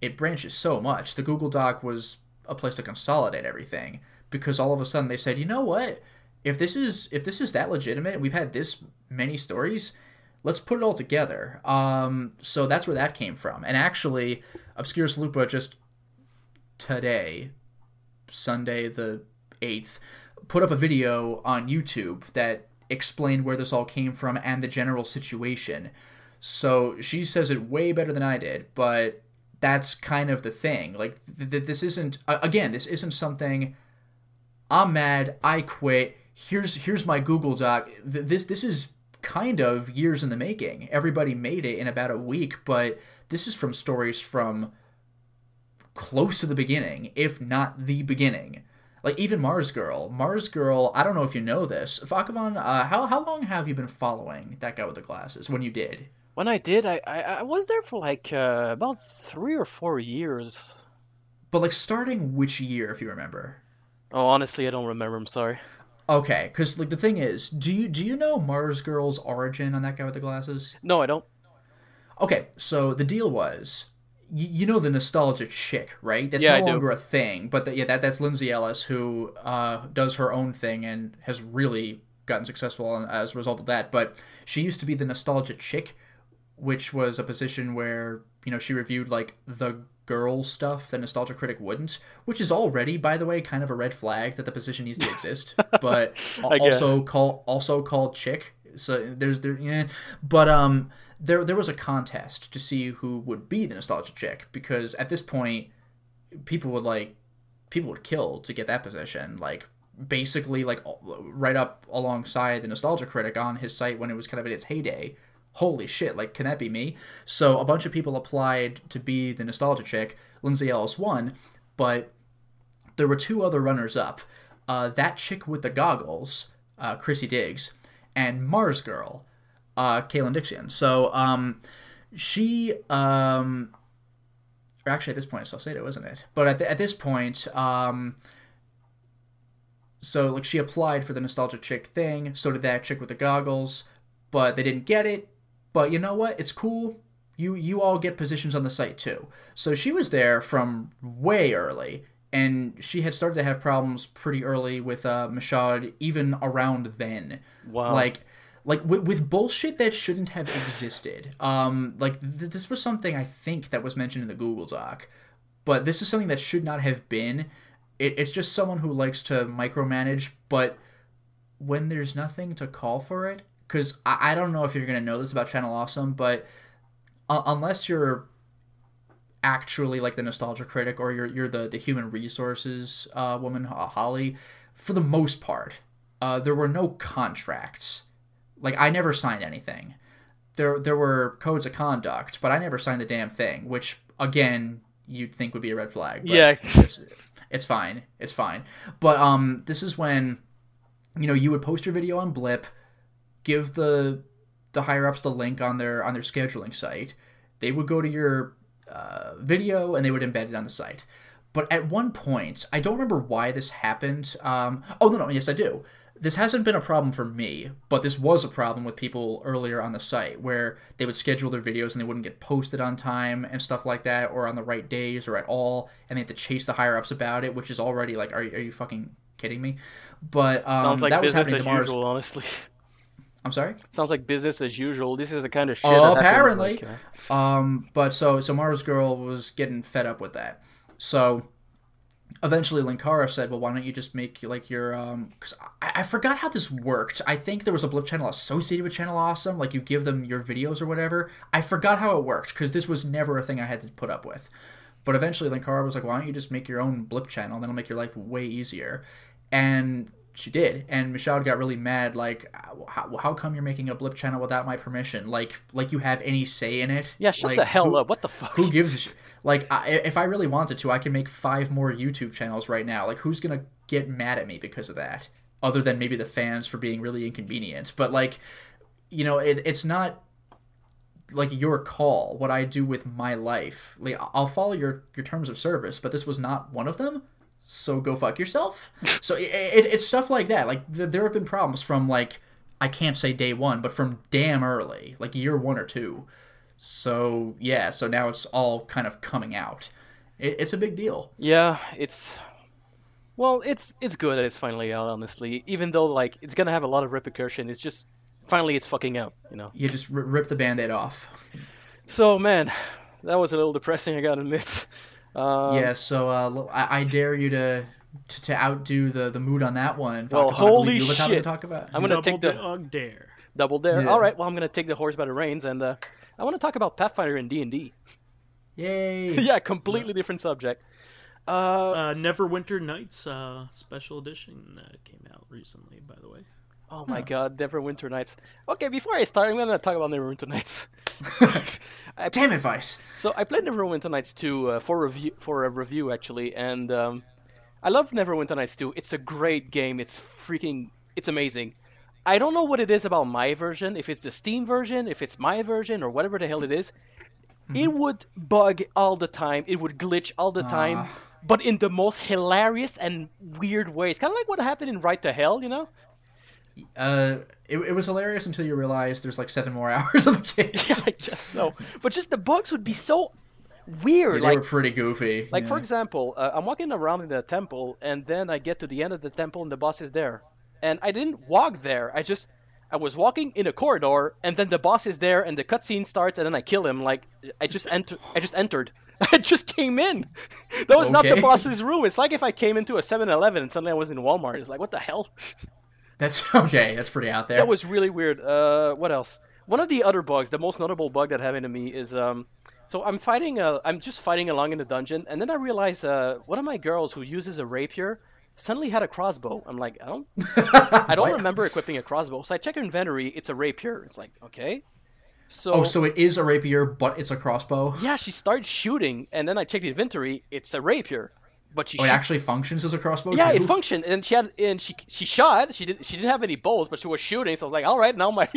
it branches so much. The Google Doc was a place to consolidate everything, because all of a sudden they said, you know what? If this is that legitimate, we've had this many stories, let's put it all together. So that's where that came from. And actually, Obscurus Lupa just today, Sunday the 8th, put up a video on YouTube that explained where this all came from and the general situation. So she says it way better than I did, but that's kind of the thing. Like, this isn't, again, this isn't something, I'm mad, I quit, here's my Google Doc. This is kind of years in the making. Everybody made it in about a week, but this is from stories from close to the beginning, if not the beginning. Like, even Mars Girl, I don't know if you know this. Fakafon, how long have you been following that guy with the glasses, when you did? When I did, I was there for like about 3 or 4 years. But like, starting which year, if you remember? Oh, honestly, I don't remember. I'm sorry. Okay, because like the thing is, do you know Mars Girl's origin on that guy with the glasses? No, I don't. Okay, so the deal was, you know the nostalgia chick, right? That's Yeah, no I do. longer a thing, but that's Lindsay Ellis, who does her own thing and has really gotten successful as a result of that. But she used to be the nostalgia chick, which was a position where, you know, she reviewed like the girl stuff that Nostalgia Critic wouldn't, which is already, by the way, kind of a red flag that the position needs to exist. But also called chick. So there was a contest to see who would be the nostalgia chick, because at this point people would kill to get that position, like basically like right up alongside the Nostalgia Critic on his site when it was kind of in its heyday. Holy shit, like, can that be me? So a bunch of people applied to be the nostalgia chick. Lindsay Ellis won, but there were 2 other runners-up. That chick with the goggles, Chrissy Diggs, and Mars Girl, Kaylin Dixion. So, she, or actually at this point it's Salcedo, isn't it? But at this point, so, like, she applied for the nostalgia chick thing, so did that chick with the goggles, but they didn't get it. But you know what? It's cool. You all get positions on the site too. So she was there from way early, and she had started to have problems pretty early with Mashad even around then. Wow. Like with bullshit that shouldn't have existed. This was something I think that was mentioned in the Google Doc, but this is something that should not have been. It's just someone who likes to micromanage, but when there's nothing to call for it. Because I don't know if you're going to know this about Channel Awesome, but unless you're actually like the Nostalgia Critic or you're the human resources woman, Holly, for the most part, there were no contracts. Like, I never signed anything. There were codes of conduct, but I never signed the damn thing, which, again, you'd think would be a red flag. But yeah. It's fine. It's fine. But this is when, you know, you would post your video on Blip, give the higher-ups the link on their scheduling site. They would go to your video, and they would embed it on the site. But at one point, I don't remember why this happened. Yes, I do. This hasn't been a problem for me, but this was a problem with people earlier on the site, where they would schedule their videos and they wouldn't get posted on time and stuff like that, or on the right days or at all, and they had to chase the higher-ups about it, which is already like, are you fucking kidding me? But Sounds like that was business happening as to Mars. usual, honestly. I'm sorry? Sounds like business as usual. This is the kind of shit Oh, that apparently. Happens, But so Mars Girl was getting fed up with that. So eventually Linkara said, well, why don't you just make like your because I forgot how this worked. I think there was a Blip channel associated with Channel Awesome, like you give them your videos or whatever. I forgot how it worked, because this was never a thing I had to put up with. But eventually Linkara was like, why don't you just make your own Blip channel, that'll make your life way easier. And she did, and Michelle got really mad, like, how come you're making a Blip channel without my permission? Like you have any say in it? Yeah, shut like, the hell up. What the fuck? Who gives a shit? Like, if I really wanted to, I can make 5 more YouTube channels right now. Like, who's gonna get mad at me because of that? Other than maybe the fans for being really inconvenient. But, like, you know, it's not, like, your call, what I do with my life. Like, I'll follow your terms of service, but this was not one of them. So go fuck yourself. So it's stuff like that. Like, there have been problems from, like, I can't say day 1, but from damn early, like year 1 or 2. So yeah, so now it's all kind of coming out. It's a big deal. Yeah, it's good that it's finally out, honestly. Even though, like, it's gonna have a lot of repercussion, it's just finally it's fucking out, you know. You just rip the Band-Aid off. So man, that was a little depressing, I gotta admit. Yeah, so I dare you to outdo the mood on that one. Well, Fakafon, holy you have a topic shit! to talk about? I'm gonna take the dog dare. double dare. Yeah. All right, well, I'm gonna take the horse by the reins, and I want to talk about Pathfinder and D&D. Yay! Yeah, completely different subject. Neverwinter Nights special edition came out recently, by the way. Oh my god, Neverwinter Nights. Okay, before I start, I'm gonna talk about Neverwinter Nights. Damn it, Vyse! So I played Neverwinter Nights 2 for a review actually, and I love Neverwinter Nights 2. It's a great game. It's amazing. I don't know what it is about my version, if it's the Steam version, if it's my version, or whatever the hell it is. It would bug all the time. It would glitch all the time, but in the most hilarious and weird ways. Kind of like what happened in Right to Hell, you know? It was hilarious until you realized there's like 7 more hours of the game. Yeah, I guess so. But just the bugs would be so weird. Yeah, they were pretty goofy. Like, for example, I'm walking around in the temple, and then I get to the end of the temple, and the boss is there. And I didn't walk there. I was walking in a corridor, and then the boss is there, and the cutscene starts, and then I kill him. Like, I just entered. I just came in. That was not the boss's room. It's like if I came into a 7-Eleven and suddenly I was in Walmart. It's like, what the hell? That's okay. That's pretty out there. That was really weird. What else? One of the other bugs, the most notable bug that happened to me is, so I'm just fighting along in the dungeon, and then I realize one of my girls who uses a rapier suddenly had a crossbow. I'm like, I don't remember equipping a crossbow. So I check her inventory. It's a rapier. It's like, okay. So it is a rapier, but it's a crossbow. Yeah, she starts shooting, and then I check the inventory. It's a rapier. But it actually functions as a crossbow. Yeah, too? it functioned, and she shot. She didn't have any bolts, but she was shooting. So I was like, all right, now my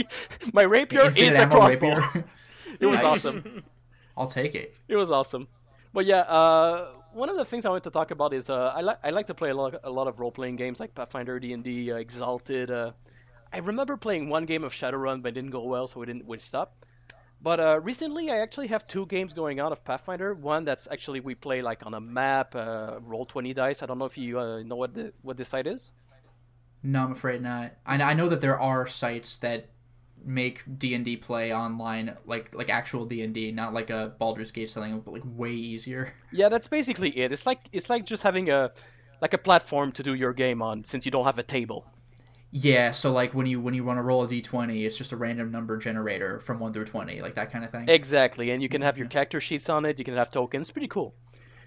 rapier is the crossbow. Rapier. It was awesome. I'll take it. It was awesome. But yeah, one of the things I wanted to talk about is I like to play a lot of role playing games like Pathfinder, D&D, Exalted. I remember playing one game of Shadowrun, but it didn't go well, so we stopped. But recently, I actually have 2 games going on of Pathfinder. One that's actually we play like on a map, roll 20 dice. I don't know if you know what this site is. No, I'm afraid not. I know that there are sites that make D&D play online, like actual D&D, not like a Baldur's Gate something, but like way easier. Yeah, that's basically it. It's like just having a platform to do your game on, since you don't have a table. Yeah, so like when you want to roll a d20, it's just a random number generator from 1 through 20, like that kind of thing. Exactly, and you can have your character sheets on it. You can have tokens. Pretty cool.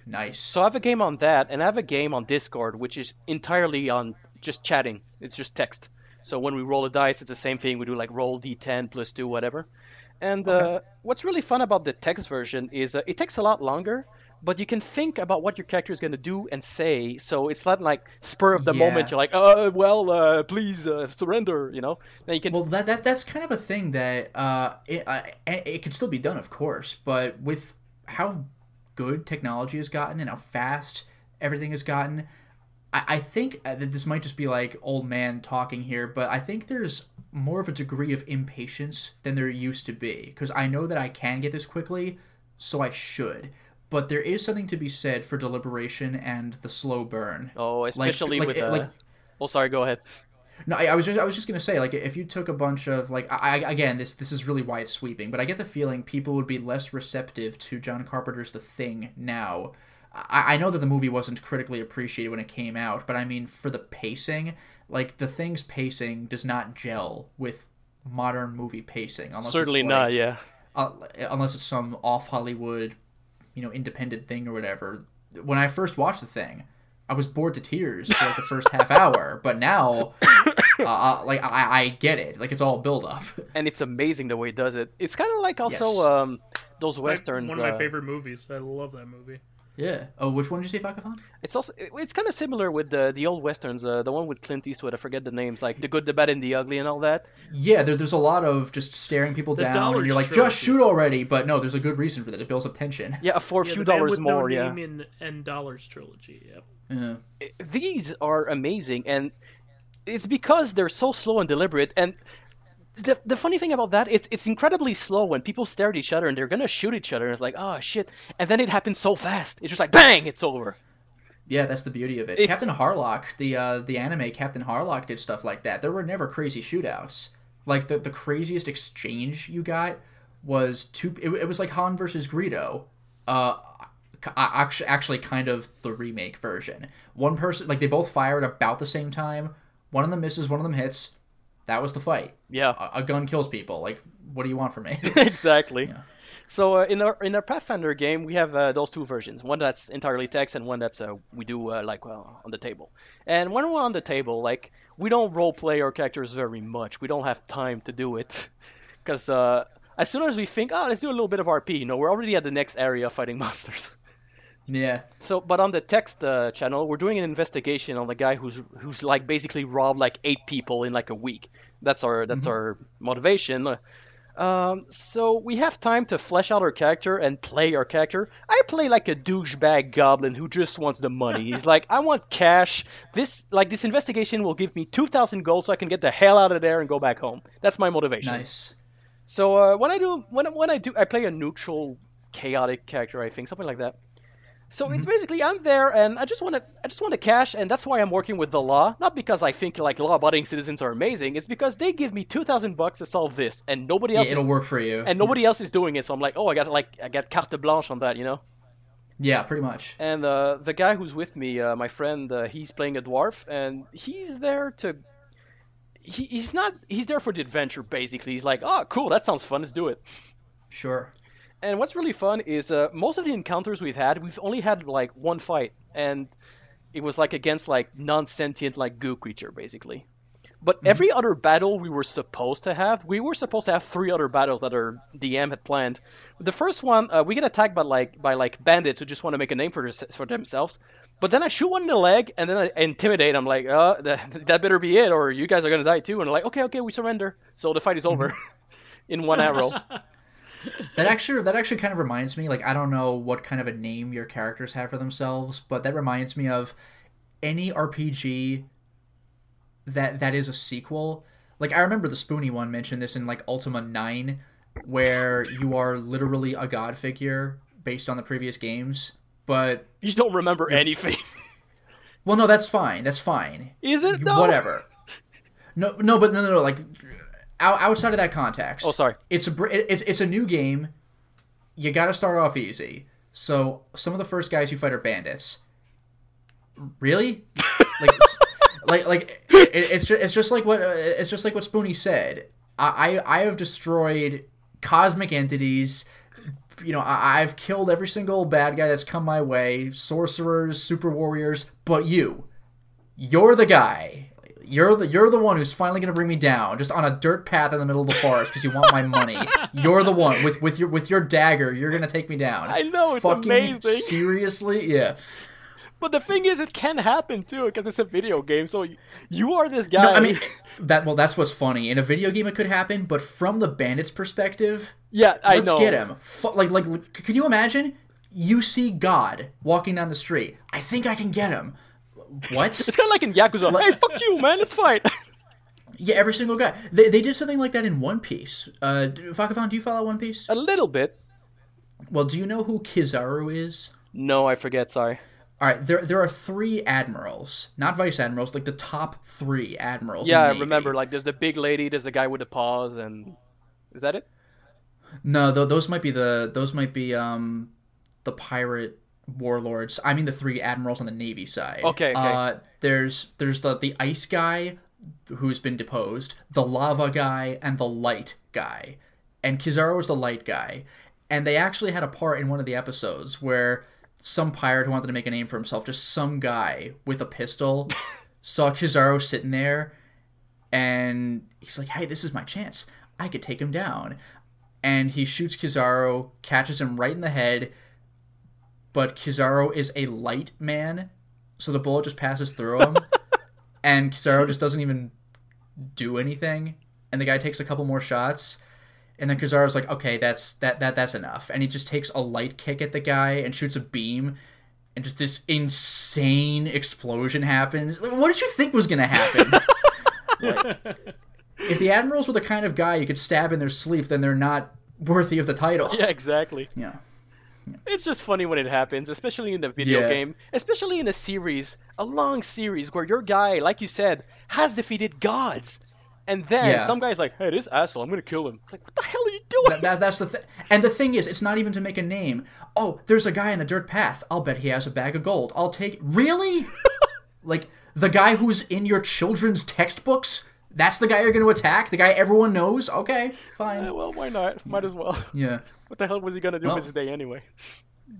Nice. So I have a game on that, and I have a game on Discord, which is entirely on just chatting. It's just text. So when we roll a dice, it's the same thing. We do like roll d10 plus 2, whatever. And what's really fun about the text version is it takes a lot longer, but you can think about what your character is going to do and say. So it's not like spur of the moment. You're like, please surrender, you know? Then you can... Well, that's kind of a thing that it can still be done, of course, but with how good technology has gotten and how fast everything has gotten, I think that this might just be like old man talking here, but I think there's more of a degree of impatience than there used to be, because I know that I can get this quickly, so I should. But there is something to be said for deliberation and the slow burn. Oh, especially Oh, sorry, go ahead. No, I was just gonna say, like, if you took a bunch of again, this is really why it's sweeping, but I get the feeling people would be less receptive to John Carpenter's The Thing now. I know that the movie wasn't critically appreciated when it came out, but I mean, for the pacing, like, The Thing's pacing does not gel with modern movie pacing, unless certainly it's not, yeah. Unless it's some off Hollywood, independent thing or whatever. When I first watched The Thing, I was bored to tears for like the first half hour, but now, I get it. Like, it's all build up. And it's amazing the way it does it. It's kind of like also those westerns. One of my favorite movies. I love that movie. Yeah. Oh, which one did you say, Fakafon? It's kind of similar with the old westerns. The one with Clint Eastwood. I forget the names, like The Good, the Bad, and the Ugly, and all that. Yeah, there's a lot of just staring people down, and you're like, just shoot already. But no, there's a good reason for that. It builds up tension. Yeah, for a few dollars more. No Name and Dollars trilogy. Yep. Yeah. These are amazing, and it's because they're so slow and deliberate. And the funny thing about that, it's incredibly slow when people stare at each other and they're gonna shoot each other. And it's like, oh shit, and then it happens so fast. It's just like bang, it's over. Yeah, that's the beauty of it. Captain Harlock, the anime Captain Harlock did stuff like that. There were never crazy shootouts. Like the craziest exchange you got was it was like Han versus Greedo. actually kind of the remake version. One person, like, they both fire at about the same time. One of them misses, one of them hits. That was the fight. Yeah. A gun kills people. Like, what do you want from me? Exactly. Yeah. So in our Pathfinder game, we have those two versions. One that's entirely text, and one that's we do on the table. And when we're on the table, like, we don't role play our characters very much. We don't have time to do it, because as soon as we think, let's do a little bit of RP, we're already at the next area fighting monsters. Yeah. So, but on the text channel, we're doing an investigation on the guy who's like basically robbed like 8 people in like a week. That's our motivation. So we have time to flesh out our character and play our character. I play like a douchebag goblin who just wants the money. He's like, I want cash. This investigation will give me 2,000 gold so I can get the hell out of there and go back home. That's my motivation. Nice. So when I play a neutral, chaotic character, I think, something like that. So it's basically I'm there and I just want to cash, and that's why I'm working with the law. Not because I think like law-abiding citizens are amazing. It's because they give me $2,000 to solve this, and nobody else. Yeah, it'll work for you. And nobody else is doing it, so I'm like, I got carte blanche on that, Yeah, pretty much. And the guy who's with me, my friend, he's playing a dwarf, and he's there to. He's there for the adventure basically. He's like, oh, cool, that sounds fun. Let's do it. Sure. And what's really fun is most of the encounters we've only had like one fight, and it was like against like non-sentient like goo creature basically. But every other battle we were supposed to have 3 other battles that our DM had planned. The first one, we get attacked by bandits who just want to make a name for themselves. But then I shoot one in the leg, and then I intimidate. I'm like, that better be it, or you guys are gonna die too. And they're like, okay, we surrender. So the fight is over in one arrow. That actually kind of reminds me, like, I don't know what kind of a name your characters have for themselves, but that reminds me of any RPG that is a sequel. Like, I remember the Spoony one mentioned this in, like, Ultima 9, where you are literally a god figure based on the previous games, but... You don't remember anything. Well, no, that's fine. That's fine. Is it, though? Whatever. No, like... Outside of that context, oh sorry, it's a new game. You got to start off easy. So some of the first guys you fight are bandits. Really? It's just like what Spoony said. I have destroyed cosmic entities. I've killed every single bad guy that's come my way. Sorcerers, super warriors, but you're the guy. You're the one who's finally gonna bring me down, just on a dirt path in the middle of the forest because you want my money. You're the one with your dagger. You're gonna take me down. I know, it's fucking amazing. Seriously, yeah. But the thing is, it can happen too because it's a video game. So you are this guy. No, I mean that's what's funny. In a video game, it could happen, but from the bandit's perspective, yeah, I let's know. get him. Like, could you imagine? You see God walking down the street. I think I can get him. What? It's kind of like in Yakuza. Hey, fuck you, man. It's fine. Yeah, every single guy. They did something like that in One Piece. Fakafon, do you follow One Piece? A little bit. Well, do you know who Kizaru is? No, I forget. Sorry. All right, there are 3 admirals, not vice admirals, like the top 3 admirals. Yeah, in the I Navy. remember. Like, there's the big lady, there's the guy with the paws, and is that it? No, those might be the pirate warlords. I mean the 3 admirals on the Navy side. Okay. There's the ice guy who's been deposed, the lava guy, and the light guy. And Kizaru was the light guy. And they actually had a part in one of the episodes where some pirate who wanted to make a name for himself, just some guy with a pistol, saw Kizaru sitting there, and he's like, hey, this is my chance. I could take him down. And he shoots Kizaru, catches him right in the head, but Kizaru is a light man, so the bullet just passes through him, and Kizaru just doesn't even do anything, and the guy takes a couple more shots, and then Kizaru's like, okay, that's enough, and he just takes a light kick at the guy and shoots a beam, and just this insane explosion happens. What did you think was gonna happen? If the admirals were the kind of guy you could stab in their sleep, then they're not worthy of the title. Yeah, exactly. Yeah. It's just funny when it happens, especially in the video game, especially in a long series where your guy, like you said, has defeated gods. And then some guy's like, hey, this asshole, I'm going to kill him. It's like, what the hell are you doing? That's the thing. And the thing is, it's not even to make a name. Oh, there's a guy in the dirt path. I'll bet he has a bag of gold. I'll take... Really? Like, the guy who's in your children's textbooks? That's the guy you're going to attack? The guy everyone knows? Okay, fine. Well, why not? Might as well. Yeah. What the hell was he going to do with his day anyway?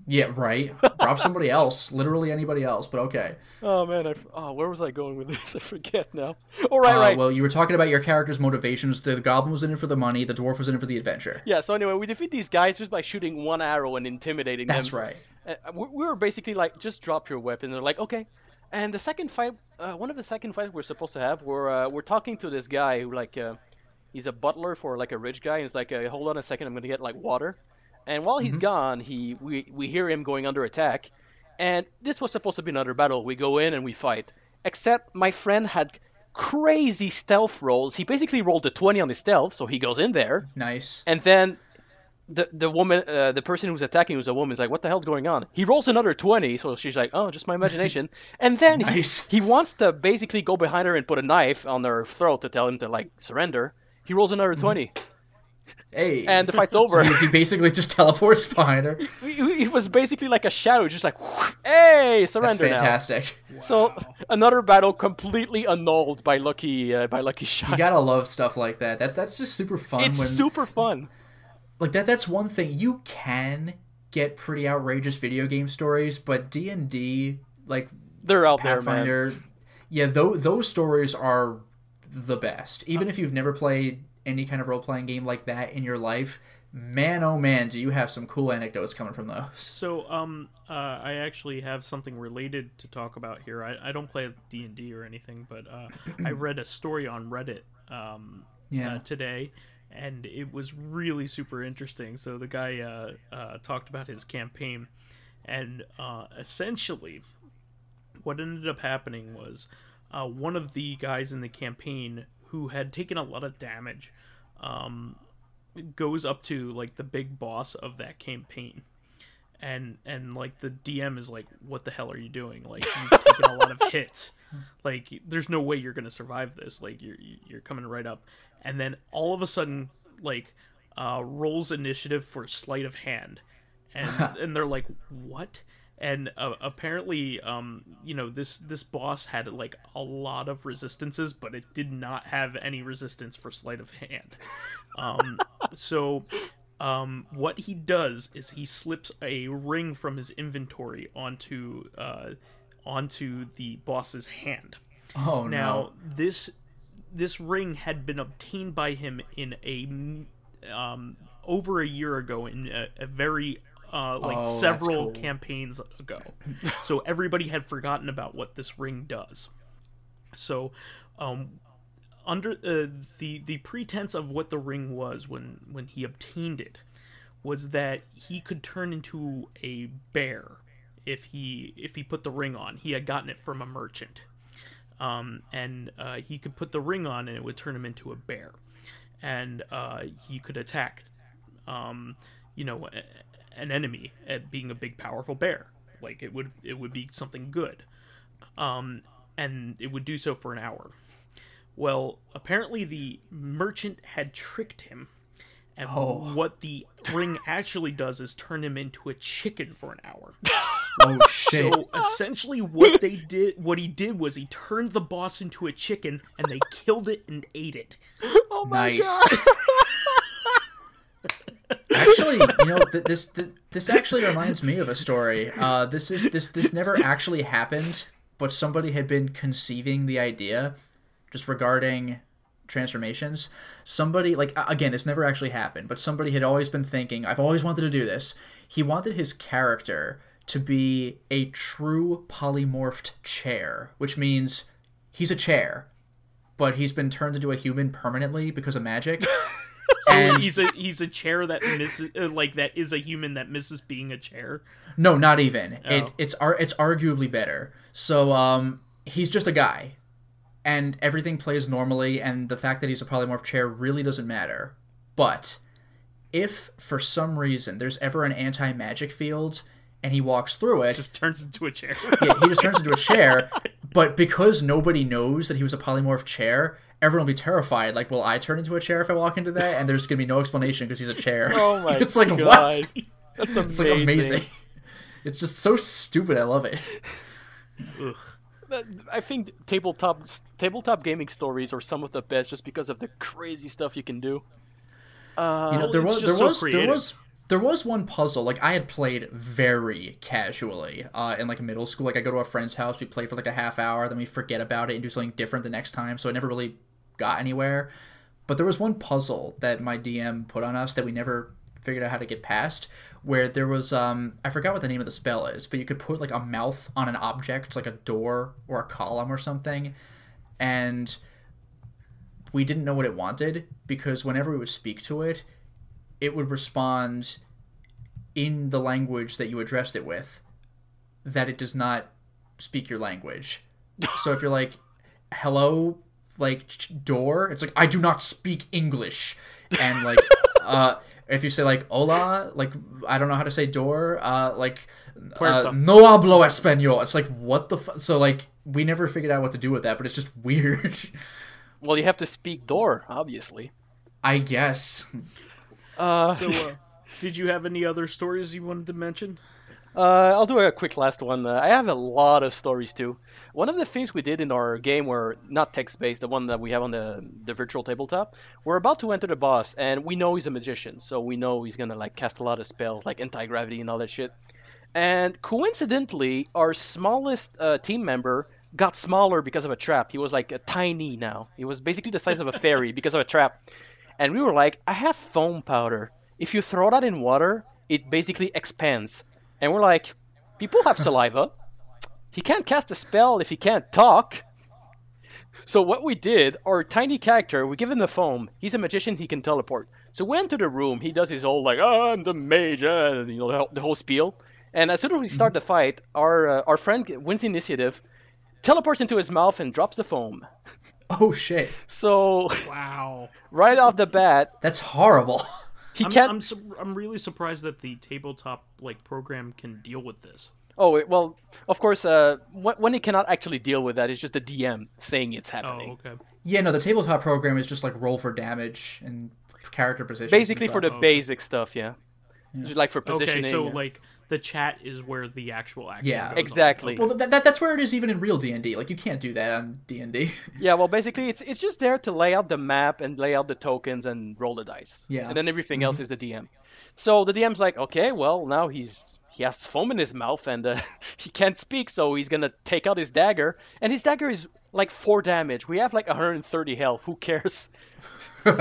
Yeah, right. Rob somebody else. Literally anybody else, but okay. Oh, man. Where was I going with this? I forget now. Oh, right. Well, you were talking about your character's motivations. The goblin was in it for the money. The dwarf was in it for the adventure. Yeah, so anyway, we defeat these guys just by shooting one arrow and intimidating them. That's right. We were basically like, just drop your weapon. They're like, okay. And the second fight, one of the second fights we're supposed to have, we're talking to this guy who, like, he's a butler for, like, a rich guy. And he's like, hold on a second, I'm going to get, like, water. And while he's gone, we hear him going under attack. And this was supposed to be another battle. We go in and we fight. Except my friend had crazy stealth rolls. He basically rolled a 20 on his stealth, so he goes in there. Nice. And then the woman, the person who's attacking, who's a woman, is like, what the hell's going on? He rolls another 20, so she's like, oh, just my imagination. And then he wants to basically go behind her and put a knife on her throat to tell him to, like, surrender. He rolls another 20. Hey. And the fight's over. So he basically just teleports behind her. He was basically like a shadow, just like, hey, surrender. That's fantastic. Now. Wow. So another battle completely annulled by lucky shot. You gotta love stuff like that. That's just super fun. It's super fun. Like that's one thing. You can get pretty outrageous video game stories, but D&D, like, they're out Pathfinder, there, man. Yeah, those stories are the best. Even if you've never played any kind of role-playing game like that in your life, man, oh man, do you have some cool anecdotes coming from those. So, I actually have something related to talk about here. I don't play D&D or anything, but I read a story on Reddit today, and it was really super interesting. So the guy talked about his campaign, and essentially what ended up happening was one of the guys in the campaign who had taken a lot of damage, goes up to, like, the big boss of that campaign, and like, the DM is like, what the hell are you doing? Like, you've taken a lot of hits. Like, there's no way you're gonna survive this. Like, you're coming right up. And then all of a sudden, like, rolls initiative for sleight of hand. And they're like, what? And apparently, this boss had, like, a lot of resistances, but it did not have any resistance for sleight of hand. So what he does is he slips a ring from his inventory onto the boss's hand. Oh, now, this ring had been obtained by him in over a year ago in a very several campaigns ago. So everybody had forgotten about what this ring does. So under the pretense of what the ring was when he obtained it was that he could turn into a bear if he put the ring on. He had gotten it from a merchant. And he could put the ring on and it would turn him into a bear. And he could attack an enemy at being a big powerful bear. Like, it would be something good. And it would do so for an hour. Well, apparently the merchant had tricked him, and what the ring actually does is turn him into a chicken for an hour. Oh shit. So essentially what he did was he turned the boss into a chicken, and they killed it and ate it. Oh my God. Actually, this actually reminds me of a story. This never actually happened, but somebody had been conceiving the idea just regarding transformations. Somebody, like, again, this never actually happened, but somebody had always been thinking, I've always wanted to do this. He wanted his character to be a true polymorphed chair, which means he's a chair, but he's been turned into a human permanently because of magic. So he's a chair that misses, that is a human that misses being a chair. No, not even. Oh. It's arguably better. So he's just a guy, and everything plays normally, and the fact that he's a polymorph chair really doesn't matter. But if for some reason there's ever an anti-magic field and he walks through it, just turns into a chair. Yeah, he just turns into a chair. But because nobody knows that he was a polymorph chair, everyone will be terrified. Like, will I turn into a chair if I walk into that? And there's gonna be no explanation because he's a chair. Oh my It's like, God. what? That's amazing. It's like amazing. It's just so stupid. I love it. Ugh. I think tabletop gaming stories are some of the best just because of the crazy stuff you can do. There creative. was one puzzle. Like, I had played very casually in like middle school. Like, I go to a friend's house, we play for like a half hour, then we forget about it and do something different the next time. So it never really got anywhere. But there was one puzzle that my DM put on us that we never figured out how to get past, where there was I forgot what the name of the spell is, but you could put like a mouth on an object, like a door or a column or something, and we didn't know what it wanted, because whenever we would speak to it, it would respond in the language that you addressed it with, that it does not speak your language. So if you're like, hello, like, door, it's like, I do not speak English. And like if you say like hola, like, I don't know how to say door, like no hablo español, it's like, what the fuck? So like, we never figured out what to do with that, but it's just weird. Well, you have to speak door, obviously. I guess. Did you have any other stories you wanted to mention? I'll do a quick last one. I have a lot of stories too. One of the things we did in our game, were not text-based, the one that we have on the virtual tabletop, we're about to enter the boss, and we know he's a magician, so we know he's gonna like cast a lot of spells, like anti-gravity and all that shit. And coincidentally, our smallest team member got smaller because of a trap. He was like a tiny now. He was basically the size of a fairy because of a trap. And we were like, I have foam powder. If you throw that in water, it basically expands. And we're like, people have saliva. He can't cast a spell if he can't talk. So what we did, our tiny character, we give him the foam. He's a magician, he can teleport. So we enter the room, he does his whole like, I'm the mage, you know, the whole spiel. And as soon as we start the fight, our friend wins the initiative, teleports into his mouth and drops the foam. Oh shit. So Wow. right off the bat, That's horrible. I'm really surprised that the tabletop like program can deal with this. Oh, well, of course, when he cannot actually deal with that, it's just the DM saying it's happening. Oh, okay. Yeah, no, the tabletop program is just like roll for damage and character position. Basically for the basic stuff, yeah. Just like for positioning. Okay, so like the chat is where the actual action goes on. Exactly. Well, that's where it is even in real D&D. Like, you can't do that on D&D. Yeah, well, basically, it's just there to lay out the map and lay out the tokens and roll the dice. Yeah. And then everything else is the DM. So the DM's like, okay, well, now he has foam in his mouth and he can't speak, so he's gonna take out his dagger. And his dagger is like 4 damage. We have like 130 health. Who cares?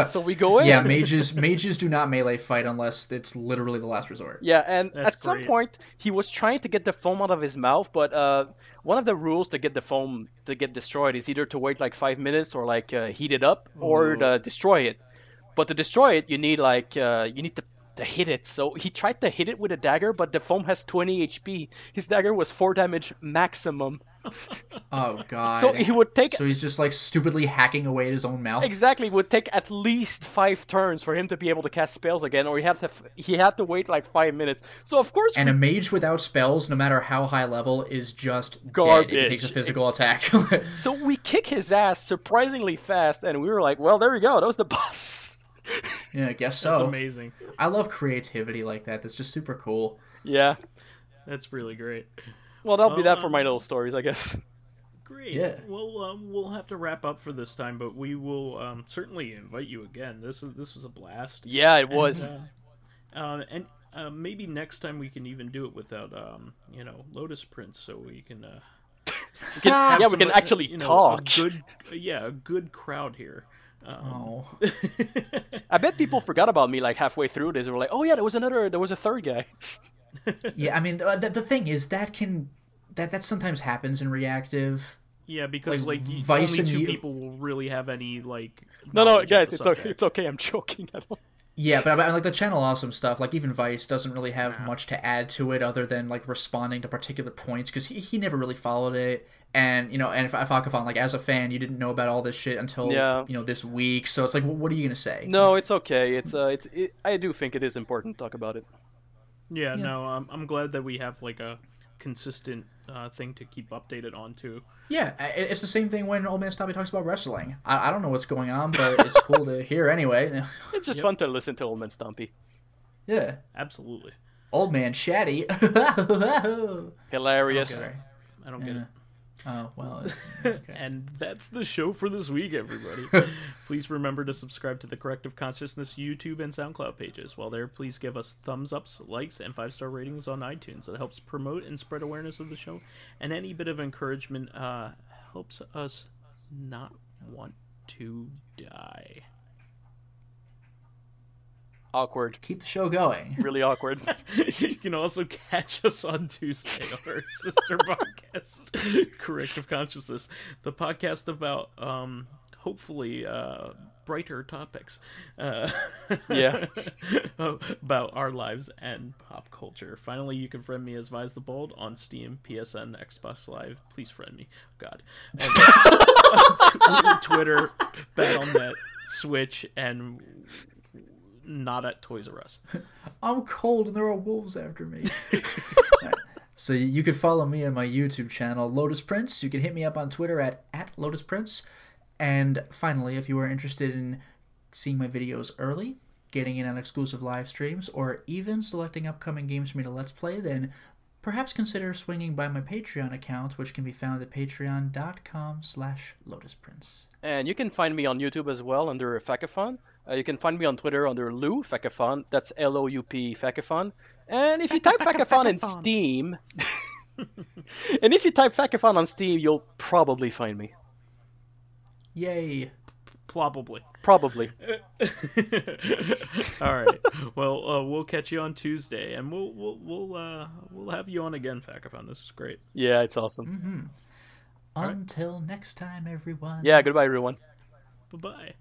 So we go in. Yeah, mages do not melee fight unless it's literally the last resort. Yeah, and That's at some great. point he was trying to get the foam out of his mouth, but one of the rules to get the foam to get destroyed is either to wait like 5 minutes or like heat it up or to destroy it. But to destroy it, you need like you need to hit it. So he tried to hit it with a dagger, but the foam has 20 HP. His dagger was 4 damage maximum. Oh god. So he would take So he's just like stupidly hacking away at his own mouth. exactly would take at least 5 turns for him to be able to cast spells again, or he had to wait like 5 minutes. So of course, And a mage without spells, no matter how high level, is just Garbage. dead if he takes a physical attack. so we kick his ass surprisingly fast, and we were like, well, there we go, that was the boss. Yeah, I guess so. That's amazing. I love creativity like that. That's just super cool. Yeah. That's really great. Well, that'll be that for my little stories, I guess. Great. Yeah. Well, we'll have to wrap up for this time, but we will certainly invite you again. This was a blast. Yeah, it was. And maybe next time we can even do it without Lotus Prince, so we can. We can actually talk. A good crowd here. Oh. I bet people forgot about me like halfway through this. They were like, "Oh yeah, there was a third guy." Yeah, I mean, the thing is that sometimes happens in reactive. Yeah, because Like, like Vyse only and two you- people will really have any like. No, knowledge of guys, the it's okay. subject. It's okay. I'm joking. I don't... Yeah, but like the channel awesome stuff, like even Vyse doesn't really have much to add to it other than like responding to particular points because he never really followed it. And and Fakafon, like as a fan, you didn't know about all this shit until this week. So it's like, what are you gonna say? No, it's okay. I do think it is important to talk about it. Yeah, no, I'm glad that we have like a consistent thing to keep updated on too. Yeah, it's the same thing when Old Man Stompy talks about wrestling. I don't know what's going on, but it's cool to hear anyway. It's just fun to listen to Old Man Stompy. Yeah. Absolutely. Old Man Shatty. Hilarious. I don't get it. Oh, well. Okay. And that's the show for this week, everybody. Please remember to subscribe to the Corrective Consciousness YouTube and SoundCloud pages. While there, please give us thumbs ups, likes, and 5-star ratings on iTunes. It helps promote and spread awareness of the show, and any bit of encouragement helps us not want to die. Awkward. Keep the show going. Really awkward. You can also catch us on Tuesday on our sister podcast, Corrective Consciousness, the podcast about hopefully brighter topics. Yeah. About our lives and pop culture. Finally, you can friend me as vysethebold on Steam, PSN, Xbox Live. Please friend me. God. And, Twitter, Battle.net, Switch, and not at Toys R Us. I'm cold and there are wolves after me. So you can follow me on my YouTube channel, Lotus Prince. You can hit me up on Twitter at Lotus Prince. And finally, if you are interested in seeing my videos early, getting in on exclusive live streams, or even selecting upcoming games for me to Let's Play, then perhaps consider swinging by my Patreon account, which can be found at patreon.com/LotusPrince. And you can find me on YouTube as well under Fakafon. You can find me on Twitter under Lou Fakafon. That's L-O-U-P Fakafon. And if you type Fakafon in Steam, on Steam, you'll probably find me. Yay! Probably. All right. Well, we'll catch you on Tuesday, and we'll have you on again, Fakafon. This is great. Yeah, it's awesome. Mm-hmm. Until next time, everyone. Yeah, goodbye, everyone. Bye-bye.